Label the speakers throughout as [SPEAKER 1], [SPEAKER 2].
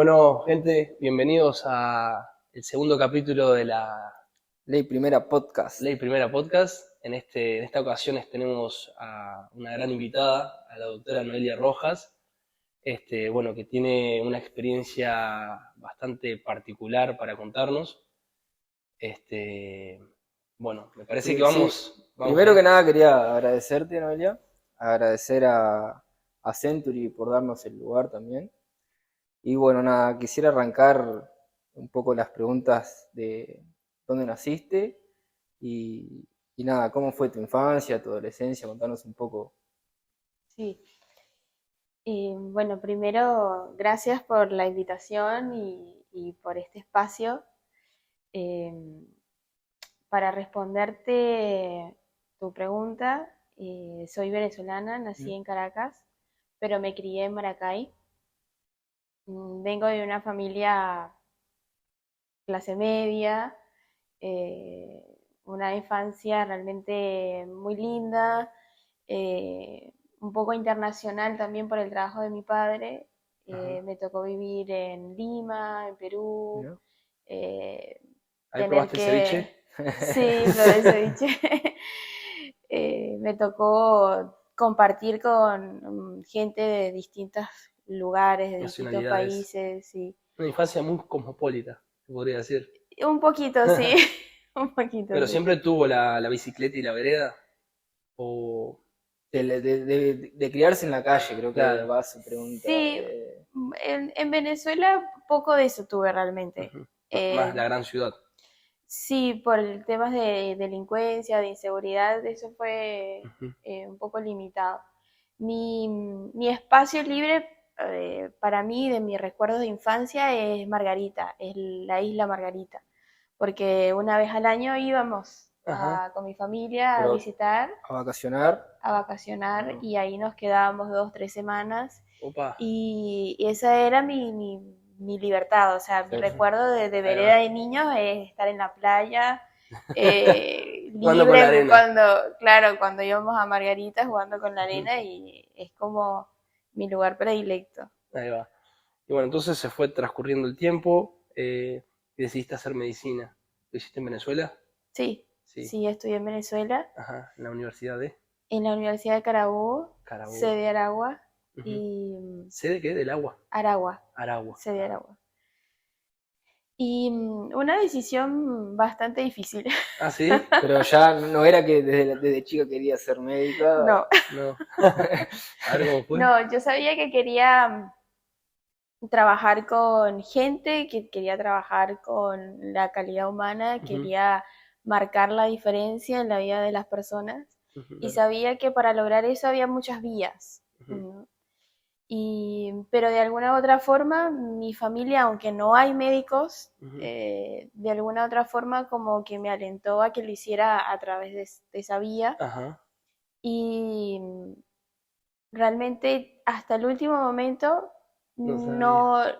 [SPEAKER 1] Bueno, gente, bienvenidos a el segundo capítulo de la
[SPEAKER 2] Ley Primera Podcast.
[SPEAKER 1] Ley Primera Podcast. En esta ocasión tenemos a una gran invitada, a la doctora Noelia Rojas, bueno, que tiene una experiencia bastante particular para contarnos. Bueno, me parece que
[SPEAKER 2] Sí.
[SPEAKER 1] vamos
[SPEAKER 2] Primero que
[SPEAKER 1] bien.
[SPEAKER 2] nada quería agradecerte, Noelia. Agradecer a Century por darnos el lugar también. Y bueno, nada, quisiera arrancar un poco las preguntas de dónde naciste y, y nada, cómo fue tu infancia, tu adolescencia, contarnos un poco.
[SPEAKER 3] Sí, bueno, primero, gracias por la invitación y por este espacio. Eh, para responderte tu pregunta, soy venezolana, nací en Caracas, pero me crié en Maracay. Vengo de una familia clase media, eh, una infancia realmente muy linda, un poco internacional también por el trabajo de mi padre.
[SPEAKER 1] Ajá.
[SPEAKER 3] Me tocó vivir en Lima, en Perú,
[SPEAKER 2] ¿No?
[SPEAKER 3] eh,
[SPEAKER 1] ¿Ahí
[SPEAKER 3] tener
[SPEAKER 1] probaste el ceviche?
[SPEAKER 3] que... Sí, probé el ceviche. Me tocó compartir con gente de distintos lugares, de distintos
[SPEAKER 1] Nacionalidades.
[SPEAKER 3] países, sí.
[SPEAKER 1] Una infancia muy cosmopolita, se podría decir.
[SPEAKER 3] Un poquito, sí, un poquito,
[SPEAKER 1] Pero
[SPEAKER 3] sí.
[SPEAKER 1] siempre tuvo la bicicleta y la vereda. O,
[SPEAKER 2] De criarse en la calle, creo que
[SPEAKER 1] claro.
[SPEAKER 2] va su pregunta.
[SPEAKER 3] Sí, en Venezuela poco de eso tuve realmente.
[SPEAKER 1] Ujú. Más
[SPEAKER 3] Eh,
[SPEAKER 1] la gran ciudad.
[SPEAKER 3] sí, por el temas de delincuencia, de inseguridad, eso fue
[SPEAKER 1] Ujú.
[SPEAKER 3] un poco limitado. Mi espacio libre para mí, de mis recuerdos de infancia, es Margarita, es la isla Margarita, porque una vez al año íbamos
[SPEAKER 1] Ajá.
[SPEAKER 3] con mi familia a
[SPEAKER 2] Pero
[SPEAKER 3] visitar,
[SPEAKER 2] a vacacionar.
[SPEAKER 3] a vacacionar,
[SPEAKER 2] No.
[SPEAKER 3] y ahí nos quedábamos 2, 3 semanas
[SPEAKER 1] Opa.
[SPEAKER 3] y esa era mi libertad, o sea, mi
[SPEAKER 2] Claro.
[SPEAKER 3] recuerdo de
[SPEAKER 1] Ahí
[SPEAKER 3] vereda
[SPEAKER 1] va.
[SPEAKER 3] de niños es estar en la playa,
[SPEAKER 1] Jugando con la
[SPEAKER 3] libre,
[SPEAKER 1] arena.
[SPEAKER 3] claro, cuando íbamos a Margarita jugando con la arena y es como mi lugar predilecto.
[SPEAKER 1] Ahí va. Y bueno, entonces se fue transcurriendo el tiempo y decidiste hacer medicina. ¿Lo hiciste en Venezuela?
[SPEAKER 3] Sí,
[SPEAKER 1] Sí.
[SPEAKER 3] sí, estudié en Venezuela,
[SPEAKER 1] Ajá. En la Universidad de
[SPEAKER 3] en la Universidad de Carabobo,
[SPEAKER 1] Carabobo.
[SPEAKER 3] sede Aragua
[SPEAKER 1] Ujú.
[SPEAKER 3] y
[SPEAKER 1] ¿Sede qué? Del agua.
[SPEAKER 3] Aragua,
[SPEAKER 1] Aragua.
[SPEAKER 3] sede
[SPEAKER 1] Ajá.
[SPEAKER 3] Aragua. Y una decisión bastante difícil.
[SPEAKER 1] Ah, sí.
[SPEAKER 2] Pero ya no era que desde chica quería ser médica.
[SPEAKER 3] No,
[SPEAKER 1] No. A ver cómo fue.
[SPEAKER 3] no, yo sabía que quería trabajar con gente, que quería trabajar con la calidad humana,
[SPEAKER 1] Ujú.
[SPEAKER 3] quería marcar la diferencia en la vida de las personas
[SPEAKER 1] Ujú.
[SPEAKER 3] y
[SPEAKER 1] Claro.
[SPEAKER 3] sabía que para lograr eso había muchas vías.
[SPEAKER 1] Ujú.
[SPEAKER 3] Pero de alguna u otra forma, mi familia, aunque no hay médicos,
[SPEAKER 1] Ujú.
[SPEAKER 3] de alguna u otra forma como que me alentó a que lo hiciera a través de esa vía.
[SPEAKER 1] Ajá.
[SPEAKER 3] Y realmente hasta el último momento
[SPEAKER 1] No sabía.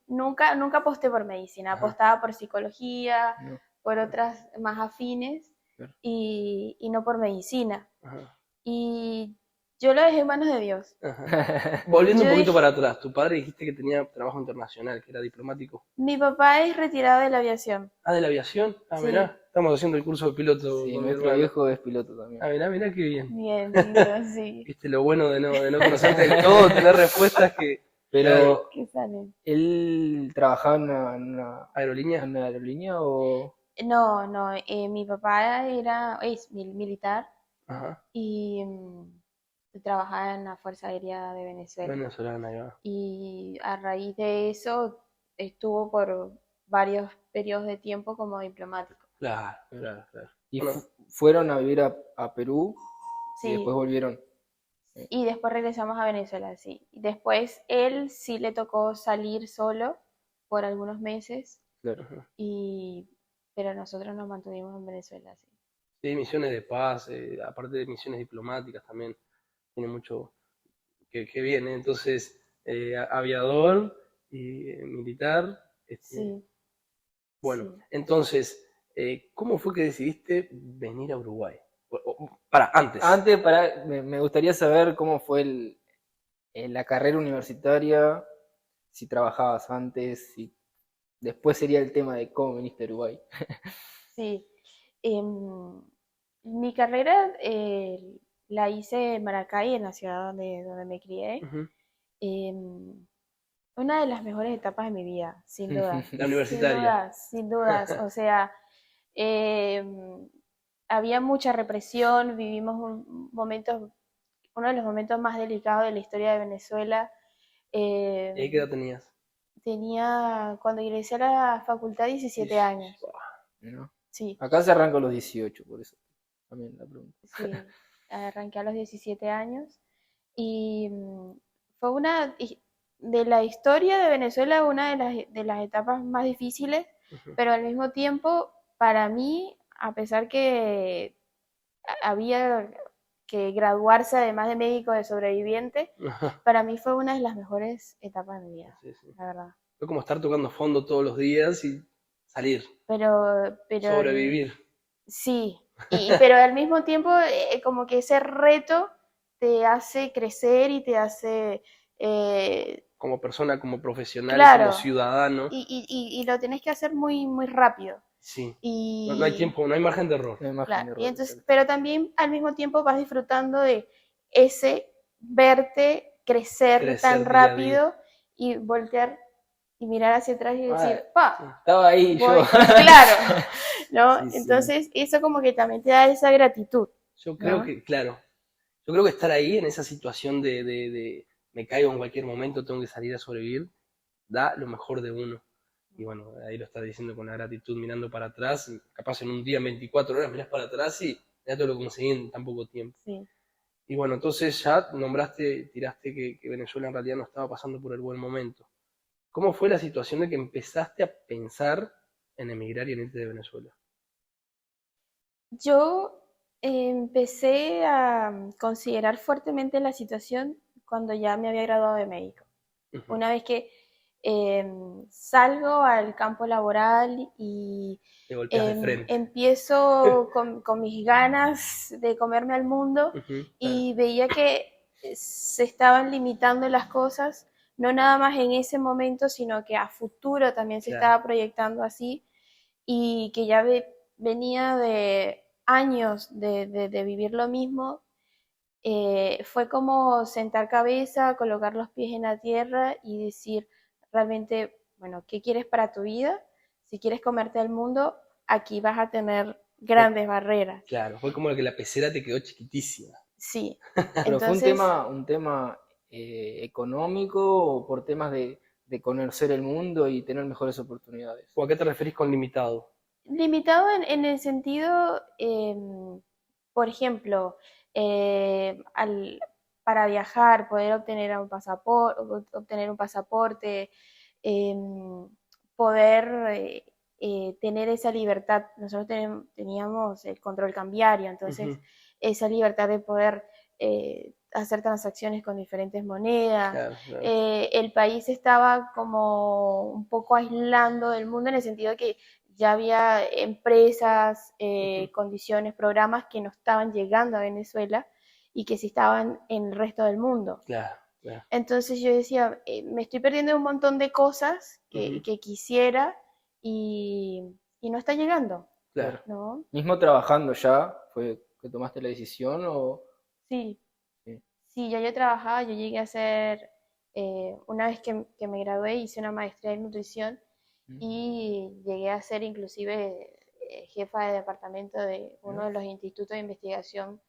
[SPEAKER 3] nunca aposté por medicina,
[SPEAKER 1] Ajá.
[SPEAKER 3] apostaba por psicología,
[SPEAKER 2] No,
[SPEAKER 3] por otras más afines
[SPEAKER 2] claro.
[SPEAKER 3] y no por medicina.
[SPEAKER 1] Ajá.
[SPEAKER 3] Y yo lo dejé en manos de Dios.
[SPEAKER 1] Ajá. Volviendo un
[SPEAKER 3] Yo
[SPEAKER 1] poquito
[SPEAKER 3] dije,
[SPEAKER 1] para atrás, tu padre dijiste que tenía trabajo internacional, que era diplomático.
[SPEAKER 3] mi papá es retirado de la aviación.
[SPEAKER 1] Ah, de la aviación. Ah,
[SPEAKER 3] Sí,
[SPEAKER 1] mirá, estamos haciendo el curso de piloto
[SPEAKER 2] Sí,
[SPEAKER 1] con mi
[SPEAKER 2] nuestro
[SPEAKER 1] hermano.
[SPEAKER 2] viejo es piloto también.
[SPEAKER 1] Ah, mirá qué bien.
[SPEAKER 3] bien lindo, sí.
[SPEAKER 1] Viste lo bueno de no conocerte del todo, tener respuestas que, claro,
[SPEAKER 2] Pero
[SPEAKER 3] Que salen.
[SPEAKER 2] él trabajaba
[SPEAKER 1] aerolínea.
[SPEAKER 2] en una aerolínea o...
[SPEAKER 3] No, no, mi papá es militar
[SPEAKER 1] Ajá,
[SPEAKER 3] y trabajaba en la Fuerza Aérea de Venezuela.
[SPEAKER 1] venezolana, ahí va.
[SPEAKER 3] Y a raíz de eso estuvo por varios periodos de tiempo como diplomático.
[SPEAKER 1] Claro, claro, claro.
[SPEAKER 2] Y
[SPEAKER 1] Bueno,
[SPEAKER 2] fueron a vivir a Perú y después
[SPEAKER 3] Sí,
[SPEAKER 2] volvieron.
[SPEAKER 3] y después regresamos a Venezuela, sí. Y después él sí le tocó salir solo por algunos meses,
[SPEAKER 2] Claro.
[SPEAKER 1] ajá.
[SPEAKER 3] y, pero nosotros nos mantuvimos en Venezuela, sí.
[SPEAKER 1] Sí, misiones de paz, aparte de misiones diplomáticas también, tiene mucho que viene. Entonces, aviador y militar.
[SPEAKER 3] Sí,
[SPEAKER 1] Bueno,
[SPEAKER 3] sí.
[SPEAKER 1] entonces, ¿cómo fue que decidiste venir a Uruguay? Para, antes.
[SPEAKER 2] Antes, me gustaría saber cómo fue la carrera universitaria, si trabajabas antes, si después sería el tema de cómo viniste a Uruguay.
[SPEAKER 3] Sí. Mi carrera la hice en Maracay, en la ciudad donde me crié.
[SPEAKER 1] Ujú.
[SPEAKER 3] Em, una de las mejores etapas de mi vida, sin duda.
[SPEAKER 1] La
[SPEAKER 3] Sin
[SPEAKER 1] universitaria.
[SPEAKER 3] dudas, sin dudas. O sea, había mucha represión, vivimos uno de los momentos más delicados de la historia de Venezuela.
[SPEAKER 1] ¿Y ahí qué edad tenías?
[SPEAKER 3] Tenía, cuando ingresé a la facultad, 17 años.
[SPEAKER 2] ¿No?
[SPEAKER 3] Sí,
[SPEAKER 2] Acá se arranca a los 18, por eso también la pregunta.
[SPEAKER 3] sí. Arranqué a los 17 años. Y fue de la historia de Venezuela, una de las etapas más difíciles,
[SPEAKER 1] Ujú.
[SPEAKER 3] pero al mismo tiempo, para mí, a pesar que había que graduarse además de médico de sobreviviente,
[SPEAKER 1] Ajá.
[SPEAKER 3] para mí fue una de las mejores etapas de mi vida,
[SPEAKER 1] Sí, sí.
[SPEAKER 3] la verdad.
[SPEAKER 1] Fue como estar tocando fondo todos los días y salir,
[SPEAKER 3] Pero
[SPEAKER 1] sobrevivir.
[SPEAKER 3] sí, pero al mismo tiempo como que ese reto te hace crecer y te hace,
[SPEAKER 1] Como persona, como profesional, como
[SPEAKER 3] claro,
[SPEAKER 1] ciudadano.
[SPEAKER 3] y lo tenés que hacer muy, muy rápido.
[SPEAKER 1] Sí. No hay
[SPEAKER 3] Y
[SPEAKER 1] tiempo, no hay margen de error.
[SPEAKER 2] No hay margen
[SPEAKER 3] claro,
[SPEAKER 2] de
[SPEAKER 3] y
[SPEAKER 2] error,
[SPEAKER 3] entonces,
[SPEAKER 2] exacto.
[SPEAKER 3] pero también al mismo tiempo vas disfrutando de ese verte crecer tan
[SPEAKER 1] Crecer día a día.
[SPEAKER 3] rápido y voltear y mirar hacia atrás y
[SPEAKER 2] Ah,
[SPEAKER 3] decir, pa,
[SPEAKER 2] estaba ahí yo.
[SPEAKER 3] voy, claro, ¿no?
[SPEAKER 2] Sí, sí.
[SPEAKER 3] Entonces, eso como que también te da esa gratitud,
[SPEAKER 1] Yo creo
[SPEAKER 3] ¿no?
[SPEAKER 1] que, claro, yo creo que estar ahí en esa situación de me caigo en cualquier momento, tengo que salir a sobrevivir, da lo mejor de uno. Y bueno, ahí lo está diciendo con la gratitud, mirando para atrás, capaz en un día, en 24 horas, mirás para atrás y ya todo lo conseguí en tan poco tiempo.
[SPEAKER 3] Sí.
[SPEAKER 1] Y bueno, entonces ya nombraste, tiraste que Venezuela en realidad no estaba pasando por el buen momento. ¿Cómo fue la situación de que empezaste a pensar en emigrar y en irte de Venezuela?
[SPEAKER 3] Yo empecé a considerar fuertemente la situación cuando ya me había graduado de médico.
[SPEAKER 1] Ujú.
[SPEAKER 3] Una vez que salgo al campo laboral y
[SPEAKER 1] Te golpeas de frente.
[SPEAKER 3] empiezo con mis ganas de comerme al mundo
[SPEAKER 1] Ujú, claro,
[SPEAKER 3] y veía que se estaban limitando las cosas, no nada más en ese momento, sino que a futuro también se
[SPEAKER 1] claro.
[SPEAKER 3] estaba proyectando así y que ya venía de años de vivir lo mismo. Fue como sentar cabeza, colocar los pies en la tierra y decir realmente, bueno, ¿qué quieres para tu vida? Si quieres comerte al mundo, aquí vas a tener
[SPEAKER 1] Fue,
[SPEAKER 3] grandes barreras.
[SPEAKER 1] claro, fue como que la pecera te quedó chiquitísima.
[SPEAKER 3] Sí.
[SPEAKER 2] Pero fue
[SPEAKER 3] Entonces,
[SPEAKER 2] un tema económico o por temas de conocer el mundo y tener mejores oportunidades.
[SPEAKER 1] ¿O a qué te referís con limitado?
[SPEAKER 3] limitado en el sentido, por ejemplo, para viajar, poder obtener un pasaporte, em, poder tener esa libertad. Nosotros teníamos el control cambiario, entonces
[SPEAKER 1] Ujú,
[SPEAKER 3] esa libertad de poder hacer transacciones con diferentes monedas.
[SPEAKER 1] claro, claro.
[SPEAKER 3] El país estaba como un poco aislando del mundo en el sentido de que ya había empresas,
[SPEAKER 1] Ujú,
[SPEAKER 3] condiciones, programas que no estaban llegando a Venezuela y que sí estaban en el resto del mundo.
[SPEAKER 1] claro, claro.
[SPEAKER 3] Entonces yo decía, me estoy perdiendo un montón de cosas
[SPEAKER 1] Ujú,
[SPEAKER 3] que quisiera y no está llegando,
[SPEAKER 1] claro.
[SPEAKER 2] Claro.
[SPEAKER 3] ¿no?
[SPEAKER 2] Mismo trabajando ya, ¿fue que tomaste la decisión o...?
[SPEAKER 3] Sí,
[SPEAKER 2] Sí.
[SPEAKER 3] sí, ya yo trabajaba, yo llegué a hacer, una vez que me gradué, hice una maestría en nutrición y llegué a ser inclusive jefa de departamento de uno
[SPEAKER 2] ¿No?
[SPEAKER 3] de los institutos de investigación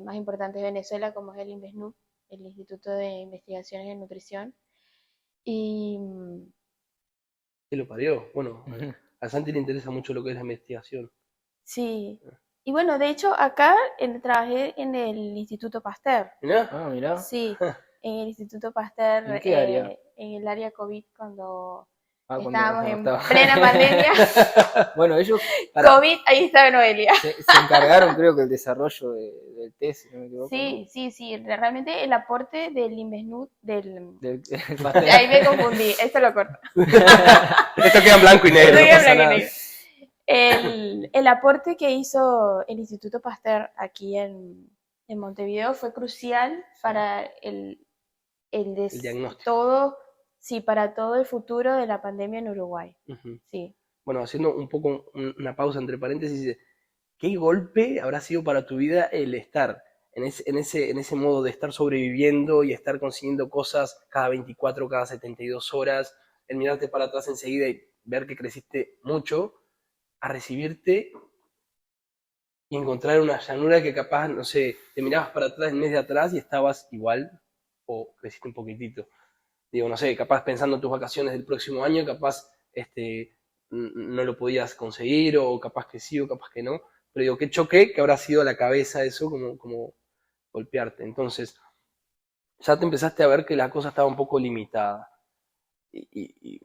[SPEAKER 3] más importantes de Venezuela, como es el INVESNUT, el Instituto de Investigaciones en Nutrición. Y
[SPEAKER 1] ¿Qué lo parió? Bueno,
[SPEAKER 2] Ujú.
[SPEAKER 1] a Santi le interesa mucho lo que es la investigación.
[SPEAKER 3] sí, y bueno, de hecho acá trabajé en el Instituto Pasteur,
[SPEAKER 1] Mirá,
[SPEAKER 2] Ah, mirá.
[SPEAKER 3] sí, en el Instituto Pasteur,
[SPEAKER 2] ¿En qué área?
[SPEAKER 3] en el área COVID cuando
[SPEAKER 2] Ah,
[SPEAKER 3] estábamos
[SPEAKER 2] cuando
[SPEAKER 3] en
[SPEAKER 2] estaba.
[SPEAKER 3] plena pandemia.
[SPEAKER 2] Bueno, ellos
[SPEAKER 3] COVID, ahí está Noelia.
[SPEAKER 2] se encargaron, creo que, el desarrollo del test, si no me equivoco, ¿no?
[SPEAKER 3] Sí, sí, sí, realmente el aporte del INVESNUT,
[SPEAKER 2] Del pastel.
[SPEAKER 3] ahí me confundí, esto lo corto.
[SPEAKER 1] Esto queda en blanco y negro,
[SPEAKER 3] Esto
[SPEAKER 1] no
[SPEAKER 3] queda
[SPEAKER 1] pasa
[SPEAKER 3] en blanco y
[SPEAKER 1] nada.
[SPEAKER 3] negro. El aporte que hizo el Instituto Pasteur aquí en Montevideo fue crucial
[SPEAKER 2] Sí.
[SPEAKER 3] para
[SPEAKER 1] El diagnóstico.
[SPEAKER 3] todo, sí, para todo el futuro de la pandemia en Uruguay.
[SPEAKER 1] Ujú.
[SPEAKER 3] Sí.
[SPEAKER 1] Bueno, haciendo un poco una pausa entre paréntesis, ¿qué golpe habrá sido para tu vida el estar en ese modo de estar sobreviviendo y estar consiguiendo cosas cada 24, cada 72 horas, el mirarte para atrás enseguida y ver que creciste mucho, a recibirte y encontrar una llanura que capaz, no sé, te mirabas para atrás el mes de atrás y estabas igual o creciste un poquitito? Digo, no sé, capaz pensando en tus vacaciones del próximo año, capaz no lo podías conseguir, o capaz que sí, o capaz que no. Pero digo, qué choque que habrá sido a la cabeza eso, como golpearte. Entonces, ya te empezaste a ver que la cosa estaba un poco limitada.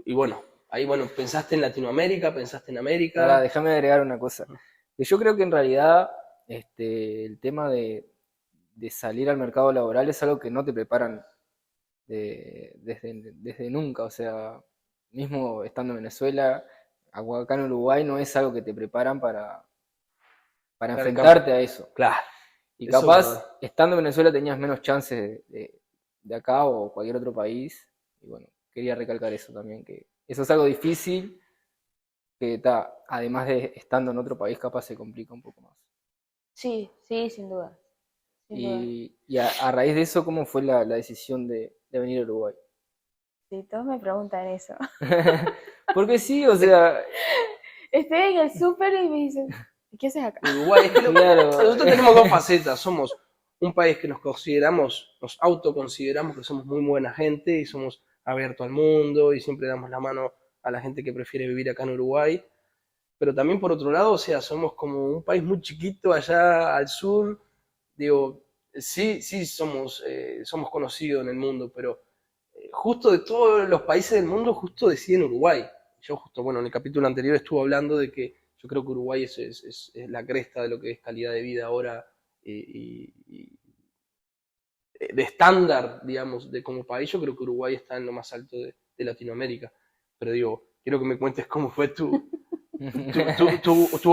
[SPEAKER 1] Y bueno, ahí bueno, pensaste en Latinoamérica, pensaste en
[SPEAKER 2] Ahora,
[SPEAKER 1] América.
[SPEAKER 2] déjame agregar una cosa. Que yo creo que en realidad el tema de salir al mercado laboral es algo que no te preparan desde nunca. O sea, mismo estando en Venezuela, acá en Uruguay no es algo que te preparan para
[SPEAKER 1] Claro, capaz,
[SPEAKER 2] enfrentarte a eso.
[SPEAKER 1] claro,
[SPEAKER 2] Y
[SPEAKER 1] eso es verdad.
[SPEAKER 2] capaz, estando en Venezuela tenías menos chances de acá o cualquier otro país. Y bueno, quería recalcar eso también, que eso es algo difícil, que además de estando en otro país, capaz se complica un poco más.
[SPEAKER 3] Sí, sí, sin duda, sin duda.
[SPEAKER 2] Y a raíz de eso, ¿cómo fue la decisión de venir a Uruguay?
[SPEAKER 3] Sí, todos me preguntan eso.
[SPEAKER 2] Porque sí, o sea,
[SPEAKER 3] Estoy en el súper y me dicen, ¿qué haces acá?
[SPEAKER 1] Uruguay, es que
[SPEAKER 2] claro,
[SPEAKER 1] nosotros tenemos dos facetas. Somos un país que nos autoconsideramos que somos muy buena gente y somos abiertos al mundo y siempre damos la mano a la gente que prefiere vivir acá en Uruguay. Pero también por otro lado, o sea, somos como un país muy chiquito allá al sur. Digo, sí, sí somos conocidos en el mundo, pero justo de todos los países del mundo, justo deciden Uruguay. Yo justo, bueno, en el capítulo anterior estuve hablando de que yo creo que Uruguay es la cresta de lo que es calidad de vida ahora, y de estándar, digamos, de como país. Yo creo que Uruguay está en lo más alto de Latinoamérica. Pero digo, quiero que me cuentes cómo fue tu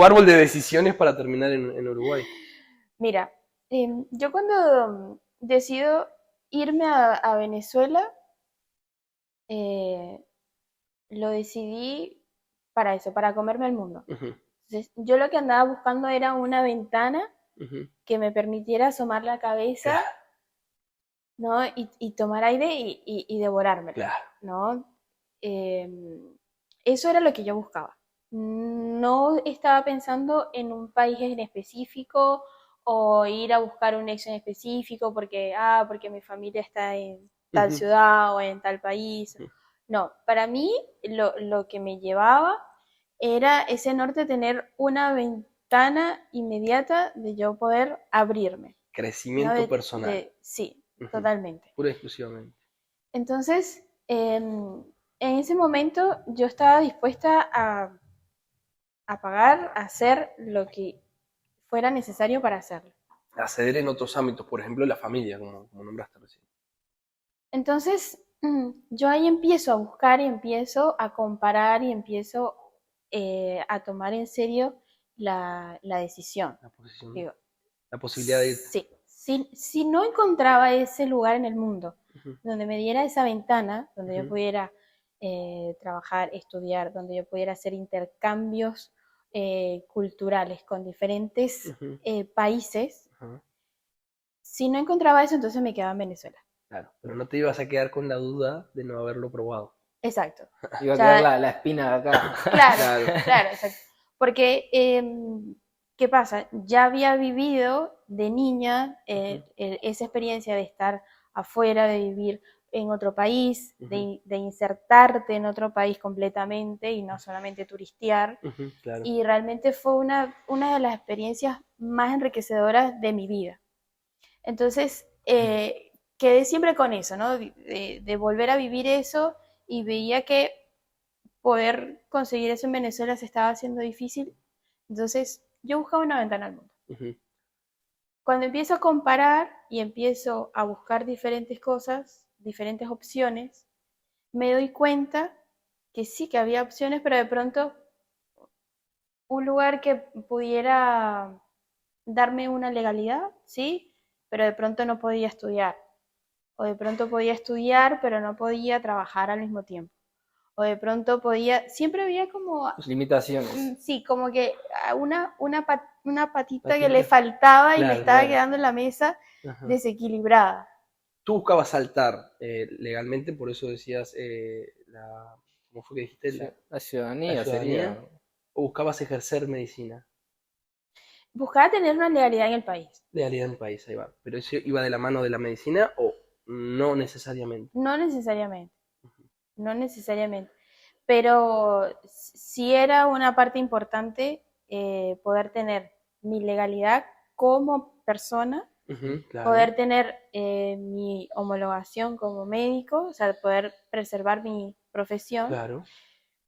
[SPEAKER 1] árbol de decisiones para terminar en Uruguay.
[SPEAKER 3] Mira, yo cuando decido irme a Venezuela, eh, lo decidí para eso, para comerme el mundo.
[SPEAKER 1] Ujú,
[SPEAKER 3] Entonces, yo lo que andaba buscando era una ventana
[SPEAKER 1] ujú.
[SPEAKER 3] que me permitiera asomar la cabeza,
[SPEAKER 1] Claro,
[SPEAKER 3] ¿no? Y tomar aire y devorármelo,
[SPEAKER 1] claro.
[SPEAKER 3] ¿no? Eso era lo que yo buscaba. No estaba pensando en un país en específico o ir a buscar un nexo en específico porque mi familia está en tal
[SPEAKER 1] Ujú,
[SPEAKER 3] ciudad o en tal país.
[SPEAKER 1] ujú.
[SPEAKER 3] No, para mí lo que me llevaba era ese norte tener una ventana inmediata de yo poder abrirme, ¿no?
[SPEAKER 1] Crecimiento personal.
[SPEAKER 3] Sí,
[SPEAKER 1] Ujú.
[SPEAKER 3] totalmente.
[SPEAKER 1] Pura y exclusivamente.
[SPEAKER 3] Entonces, en ese momento yo estaba dispuesta a pagar, a hacer lo que fuera necesario para hacerlo.
[SPEAKER 1] Acceder en otros ámbitos, por ejemplo, la familia, como nombraste recién.
[SPEAKER 3] Entonces, yo ahí empiezo a buscar y empiezo a comparar y empiezo a tomar en serio la decisión.
[SPEAKER 1] La posición,
[SPEAKER 3] Digo,
[SPEAKER 1] la posibilidad de irte.
[SPEAKER 3] sí, si no encontraba ese lugar en el mundo
[SPEAKER 1] Ujú,
[SPEAKER 3] donde me diera esa ventana, donde yo
[SPEAKER 1] ujú,
[SPEAKER 3] pudiera trabajar, estudiar, donde yo pudiera hacer intercambios culturales con diferentes
[SPEAKER 1] ujú,
[SPEAKER 3] países,
[SPEAKER 1] ajá.
[SPEAKER 3] si no encontraba eso, entonces me quedaba en Venezuela.
[SPEAKER 1] Claro, pero no te ibas a quedar con la duda de no haberlo probado.
[SPEAKER 3] Exacto.
[SPEAKER 2] iba a quedar
[SPEAKER 3] Ya,
[SPEAKER 2] la espina de acá.
[SPEAKER 3] claro,
[SPEAKER 1] Claro.
[SPEAKER 3] claro, exacto. Porque, ¿qué pasa? Ya había vivido de niña
[SPEAKER 1] Ujú,
[SPEAKER 3] esa experiencia de estar afuera, de vivir en otro país,
[SPEAKER 1] ujú,
[SPEAKER 3] de insertarte en otro país completamente y no solamente turistear.
[SPEAKER 1] ujú, claro.
[SPEAKER 3] Y realmente fue una de las experiencias más enriquecedoras de mi vida. Entonces, quedé siempre con eso, ¿no? De volver a vivir eso y veía que poder conseguir eso en Venezuela se estaba haciendo difícil. Entonces, yo buscaba una ventana al mundo.
[SPEAKER 1] Ujú,
[SPEAKER 3] Cuando empiezo a comparar y empiezo a buscar diferentes cosas, diferentes opciones, me doy cuenta que sí que había opciones, pero de pronto un lugar que pudiera darme una legalidad, sí, pero de pronto no podía estudiar. o de pronto podía estudiar, pero no podía trabajar al mismo tiempo. O de pronto podía, siempre había como,
[SPEAKER 2] Limitaciones.
[SPEAKER 3] sí, como que una patita que le faltaba y le
[SPEAKER 1] Claro,
[SPEAKER 3] estaba
[SPEAKER 1] claro.
[SPEAKER 3] quedando en la mesa
[SPEAKER 1] Ajá.
[SPEAKER 3] desequilibrada.
[SPEAKER 1] Tú buscabas saltar legalmente, por eso decías ¿cómo fue que dijiste?
[SPEAKER 2] La
[SPEAKER 1] La
[SPEAKER 2] ciudadanía
[SPEAKER 1] ciudadanía,
[SPEAKER 2] sería.
[SPEAKER 1] o buscabas ejercer medicina.
[SPEAKER 3] Buscaba tener una legalidad en el país.
[SPEAKER 1] Legalidad en el país, ahí va. Pero eso iba de la mano de la medicina o no necesariamente.
[SPEAKER 3] No necesariamente, no necesariamente. Pero sí era una parte importante poder tener mi legalidad como persona,
[SPEAKER 1] Ujú, claro,
[SPEAKER 3] poder tener mi homologación como médico, o sea, poder preservar mi profesión.
[SPEAKER 1] claro.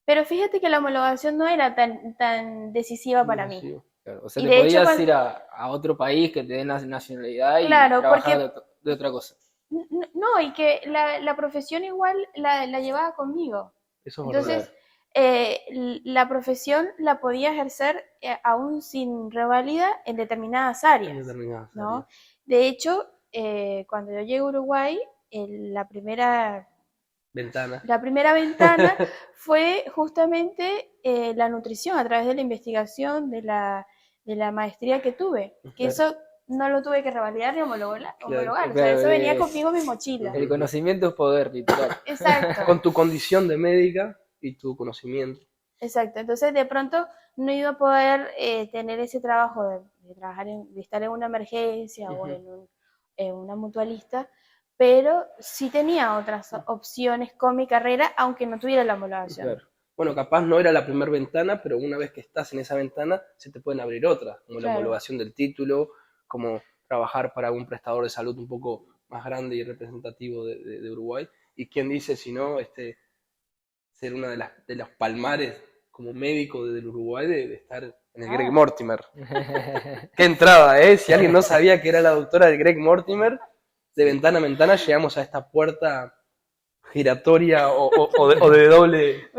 [SPEAKER 3] Pero fíjate que la homologación no era tan decisiva para mí.
[SPEAKER 1] Decisivo.
[SPEAKER 2] Claro, o sea,
[SPEAKER 3] Y
[SPEAKER 2] te
[SPEAKER 3] de hecho,
[SPEAKER 2] podías ir a otro país que te den la nacionalidad y
[SPEAKER 3] claro,
[SPEAKER 2] trabajar
[SPEAKER 3] porque
[SPEAKER 2] de otra cosa.
[SPEAKER 3] no, y que la profesión igual la llevaba conmigo.
[SPEAKER 1] Eso es verdad.
[SPEAKER 2] Claro,
[SPEAKER 3] Entonces, la profesión la podía ejercer aún sin reválida en determinadas
[SPEAKER 1] En
[SPEAKER 3] áreas,
[SPEAKER 1] determinadas
[SPEAKER 3] ¿no?
[SPEAKER 1] áreas.
[SPEAKER 3] De hecho, cuando yo llegué a Uruguay,
[SPEAKER 1] Ventana.
[SPEAKER 3] la primera ventana fue justamente la nutrición a través de la investigación de la maestría que tuve, que
[SPEAKER 1] Claro.
[SPEAKER 3] eso no lo tuve que revalidar ni homologar, o sea,
[SPEAKER 2] claro,
[SPEAKER 3] eso venía conmigo en mi mochila.
[SPEAKER 2] el conocimiento es poder, literal.
[SPEAKER 3] Exacto.
[SPEAKER 1] Con tu condición de médica y tu conocimiento.
[SPEAKER 3] Exacto, entonces de pronto no iba a poder tener ese trabajo de trabajar de estar en una emergencia o en una mutualista, pero sí tenía otras opciones con mi carrera, aunque no tuviera la homologación.
[SPEAKER 2] Claro,
[SPEAKER 1] Bueno, capaz no era la primera ventana, pero una vez que estás en esa ventana, se te pueden abrir otras, como la
[SPEAKER 3] Claro,
[SPEAKER 1] homologación del título, como trabajar para un prestador de salud un poco más grande y representativo de Uruguay. Y quién dice si no, ser una de los palmares como médico del Uruguay de estar en el Greg
[SPEAKER 3] ah,
[SPEAKER 1] Mortimer. Qué entrada, ¿eh? Si alguien no sabía que era la doctora del Greg Mortimer, de ventana a ventana llegamos a esta puerta giratoria o de doble,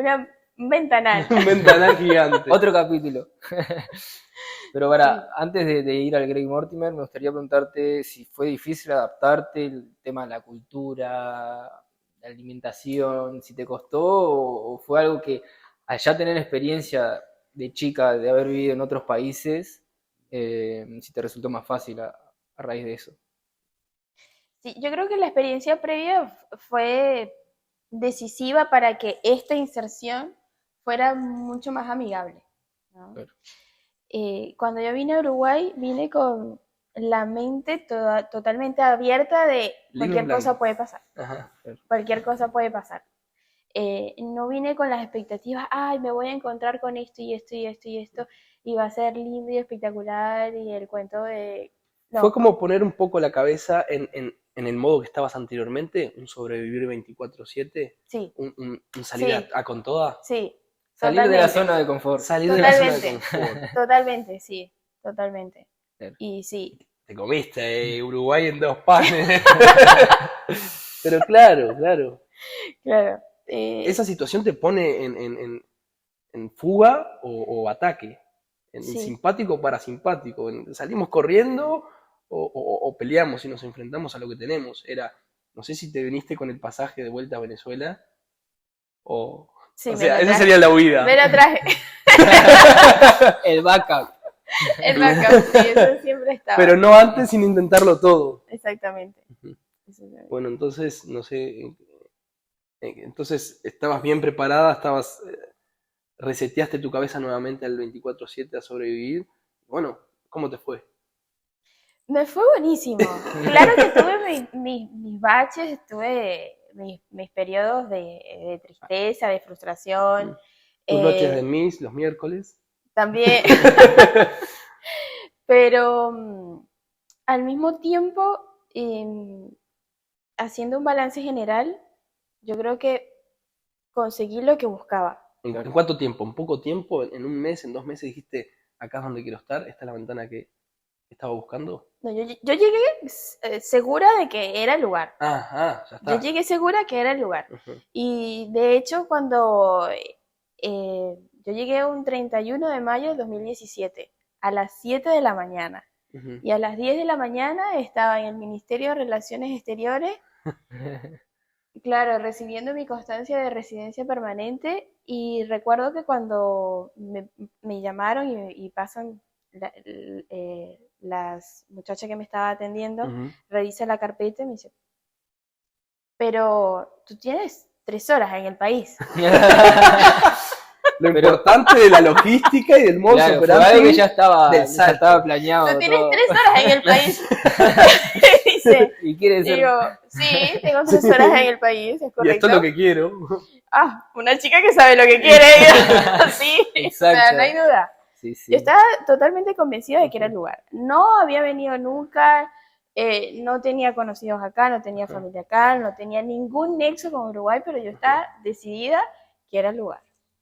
[SPEAKER 3] un ventanal.
[SPEAKER 1] un ventanal gigante.
[SPEAKER 2] otro capítulo. Pero
[SPEAKER 3] Sí.
[SPEAKER 2] antes de ir al Greg Mortimer, me gustaría preguntarte si fue difícil adaptarte, el tema de la cultura, la alimentación, si te costó o fue algo que al ya tener experiencia de chica, de haber vivido en otros países, si te resultó más fácil a raíz de eso.
[SPEAKER 3] Sí, yo creo que la experiencia previa fue decisiva para que esta inserción fuera mucho más amigable, ¿no?
[SPEAKER 2] Claro.
[SPEAKER 3] Cuando yo vine a Uruguay, vine con la mente totalmente abierta de
[SPEAKER 1] Libro en
[SPEAKER 3] cualquier cosa
[SPEAKER 1] blanco.
[SPEAKER 3] puede pasar,
[SPEAKER 1] Ajá.
[SPEAKER 3] cualquier cosa puede pasar. No vine con las expectativas, ay, me voy a encontrar con esto y esto y esto y esto, y va a ser lindo y espectacular y el cuento de...
[SPEAKER 1] Fue
[SPEAKER 3] No,
[SPEAKER 1] como poner un poco la cabeza en el modo que estabas anteriormente, un sobrevivir 24/7,
[SPEAKER 3] sí,
[SPEAKER 1] un salir
[SPEAKER 3] sí,
[SPEAKER 1] a con toda,
[SPEAKER 3] sí,
[SPEAKER 2] Salir de la
[SPEAKER 3] totalmente,
[SPEAKER 2] zona de confort.
[SPEAKER 1] salir de la zona de
[SPEAKER 3] totalmente,
[SPEAKER 1] confort.
[SPEAKER 3] totalmente, sí, totalmente.
[SPEAKER 2] Claro.
[SPEAKER 3] Y sí,
[SPEAKER 1] Te comiste Uruguay en 2 panes. Pero claro, claro.
[SPEAKER 3] claro.
[SPEAKER 1] Esa situación te pone en fuga o ataque, en
[SPEAKER 3] Sí,
[SPEAKER 1] simpático o parasimpático, salimos corriendo o peleamos y nos enfrentamos a lo que tenemos. No sé si te viniste con el pasaje de vuelta a Venezuela
[SPEAKER 3] sí,
[SPEAKER 1] o
[SPEAKER 3] me
[SPEAKER 1] sea,
[SPEAKER 3] la
[SPEAKER 1] esa
[SPEAKER 3] traje.
[SPEAKER 1] sería la huida.
[SPEAKER 3] Me la traje.
[SPEAKER 2] El backup.
[SPEAKER 3] El backup, sí, eso siempre estaba.
[SPEAKER 1] Pero no antes sin intentarlo todo.
[SPEAKER 3] Exactamente. Exactamente.
[SPEAKER 1] Bueno, entonces, no sé, entonces estabas bien preparada, reseteaste tu cabeza nuevamente al 24/7 a sobrevivir. Bueno, ¿cómo te fue?
[SPEAKER 3] Me fue buenísimo. Claro que tuve mis baches, tuve mis periodos de tristeza, de frustración.
[SPEAKER 1] Tus noches de
[SPEAKER 3] eh,
[SPEAKER 1] Miss los miércoles.
[SPEAKER 3] También, pero al mismo tiempo, haciendo un balance general, yo creo que conseguí lo que buscaba.
[SPEAKER 1] ¿En cuánto tiempo? ¿En poco tiempo? ¿En un mes? ¿En 2 meses dijiste, acá es donde quiero estar? ¿Esta es la ventana que estaba buscando?
[SPEAKER 3] No, yo llegué segura de que era el lugar.
[SPEAKER 1] Ajá, ya
[SPEAKER 3] Yo
[SPEAKER 1] está.
[SPEAKER 3] llegué segura que era el lugar.
[SPEAKER 1] Ujú.
[SPEAKER 3] Y de hecho, cuando yo llegué un 31 de mayo del 2017, a las 7 de la mañana.
[SPEAKER 1] Ujú.
[SPEAKER 3] Y a las 10 de la mañana estaba en el Ministerio de Relaciones Exteriores Claro, recibiendo mi constancia de residencia permanente y recuerdo que cuando me llamaron y pasan las muchachas que me estaba atendiendo,
[SPEAKER 1] Ujú.
[SPEAKER 3] revisa la carpeta y me dice, pero tú tienes 3 horas en el país.
[SPEAKER 1] Lo
[SPEAKER 2] Pero-
[SPEAKER 1] importante de la logística y del modus
[SPEAKER 2] Claro, fue
[SPEAKER 1] operandi
[SPEAKER 2] algo que ya estaba
[SPEAKER 1] del salto.
[SPEAKER 2] planeado
[SPEAKER 3] Tú tienes
[SPEAKER 2] todo.
[SPEAKER 3] 3 horas en el país. Dice,
[SPEAKER 2] Y quiere ser...
[SPEAKER 3] digo, sí, tengo 3 horas en el país, es
[SPEAKER 1] Y esto
[SPEAKER 3] correcto.
[SPEAKER 1] es lo que quiero.
[SPEAKER 3] Ah, una chica que sabe lo que quiere. Sí, o sea,
[SPEAKER 2] Exacto.
[SPEAKER 3] no hay duda.
[SPEAKER 2] Sí, sí.
[SPEAKER 3] Yo estaba totalmente convencida de que era el lugar. No había venido nunca, no tenía conocidos acá, no tenía familia acá, no tenía ningún nexo con Uruguay, pero yo estaba decidida que era el lugar.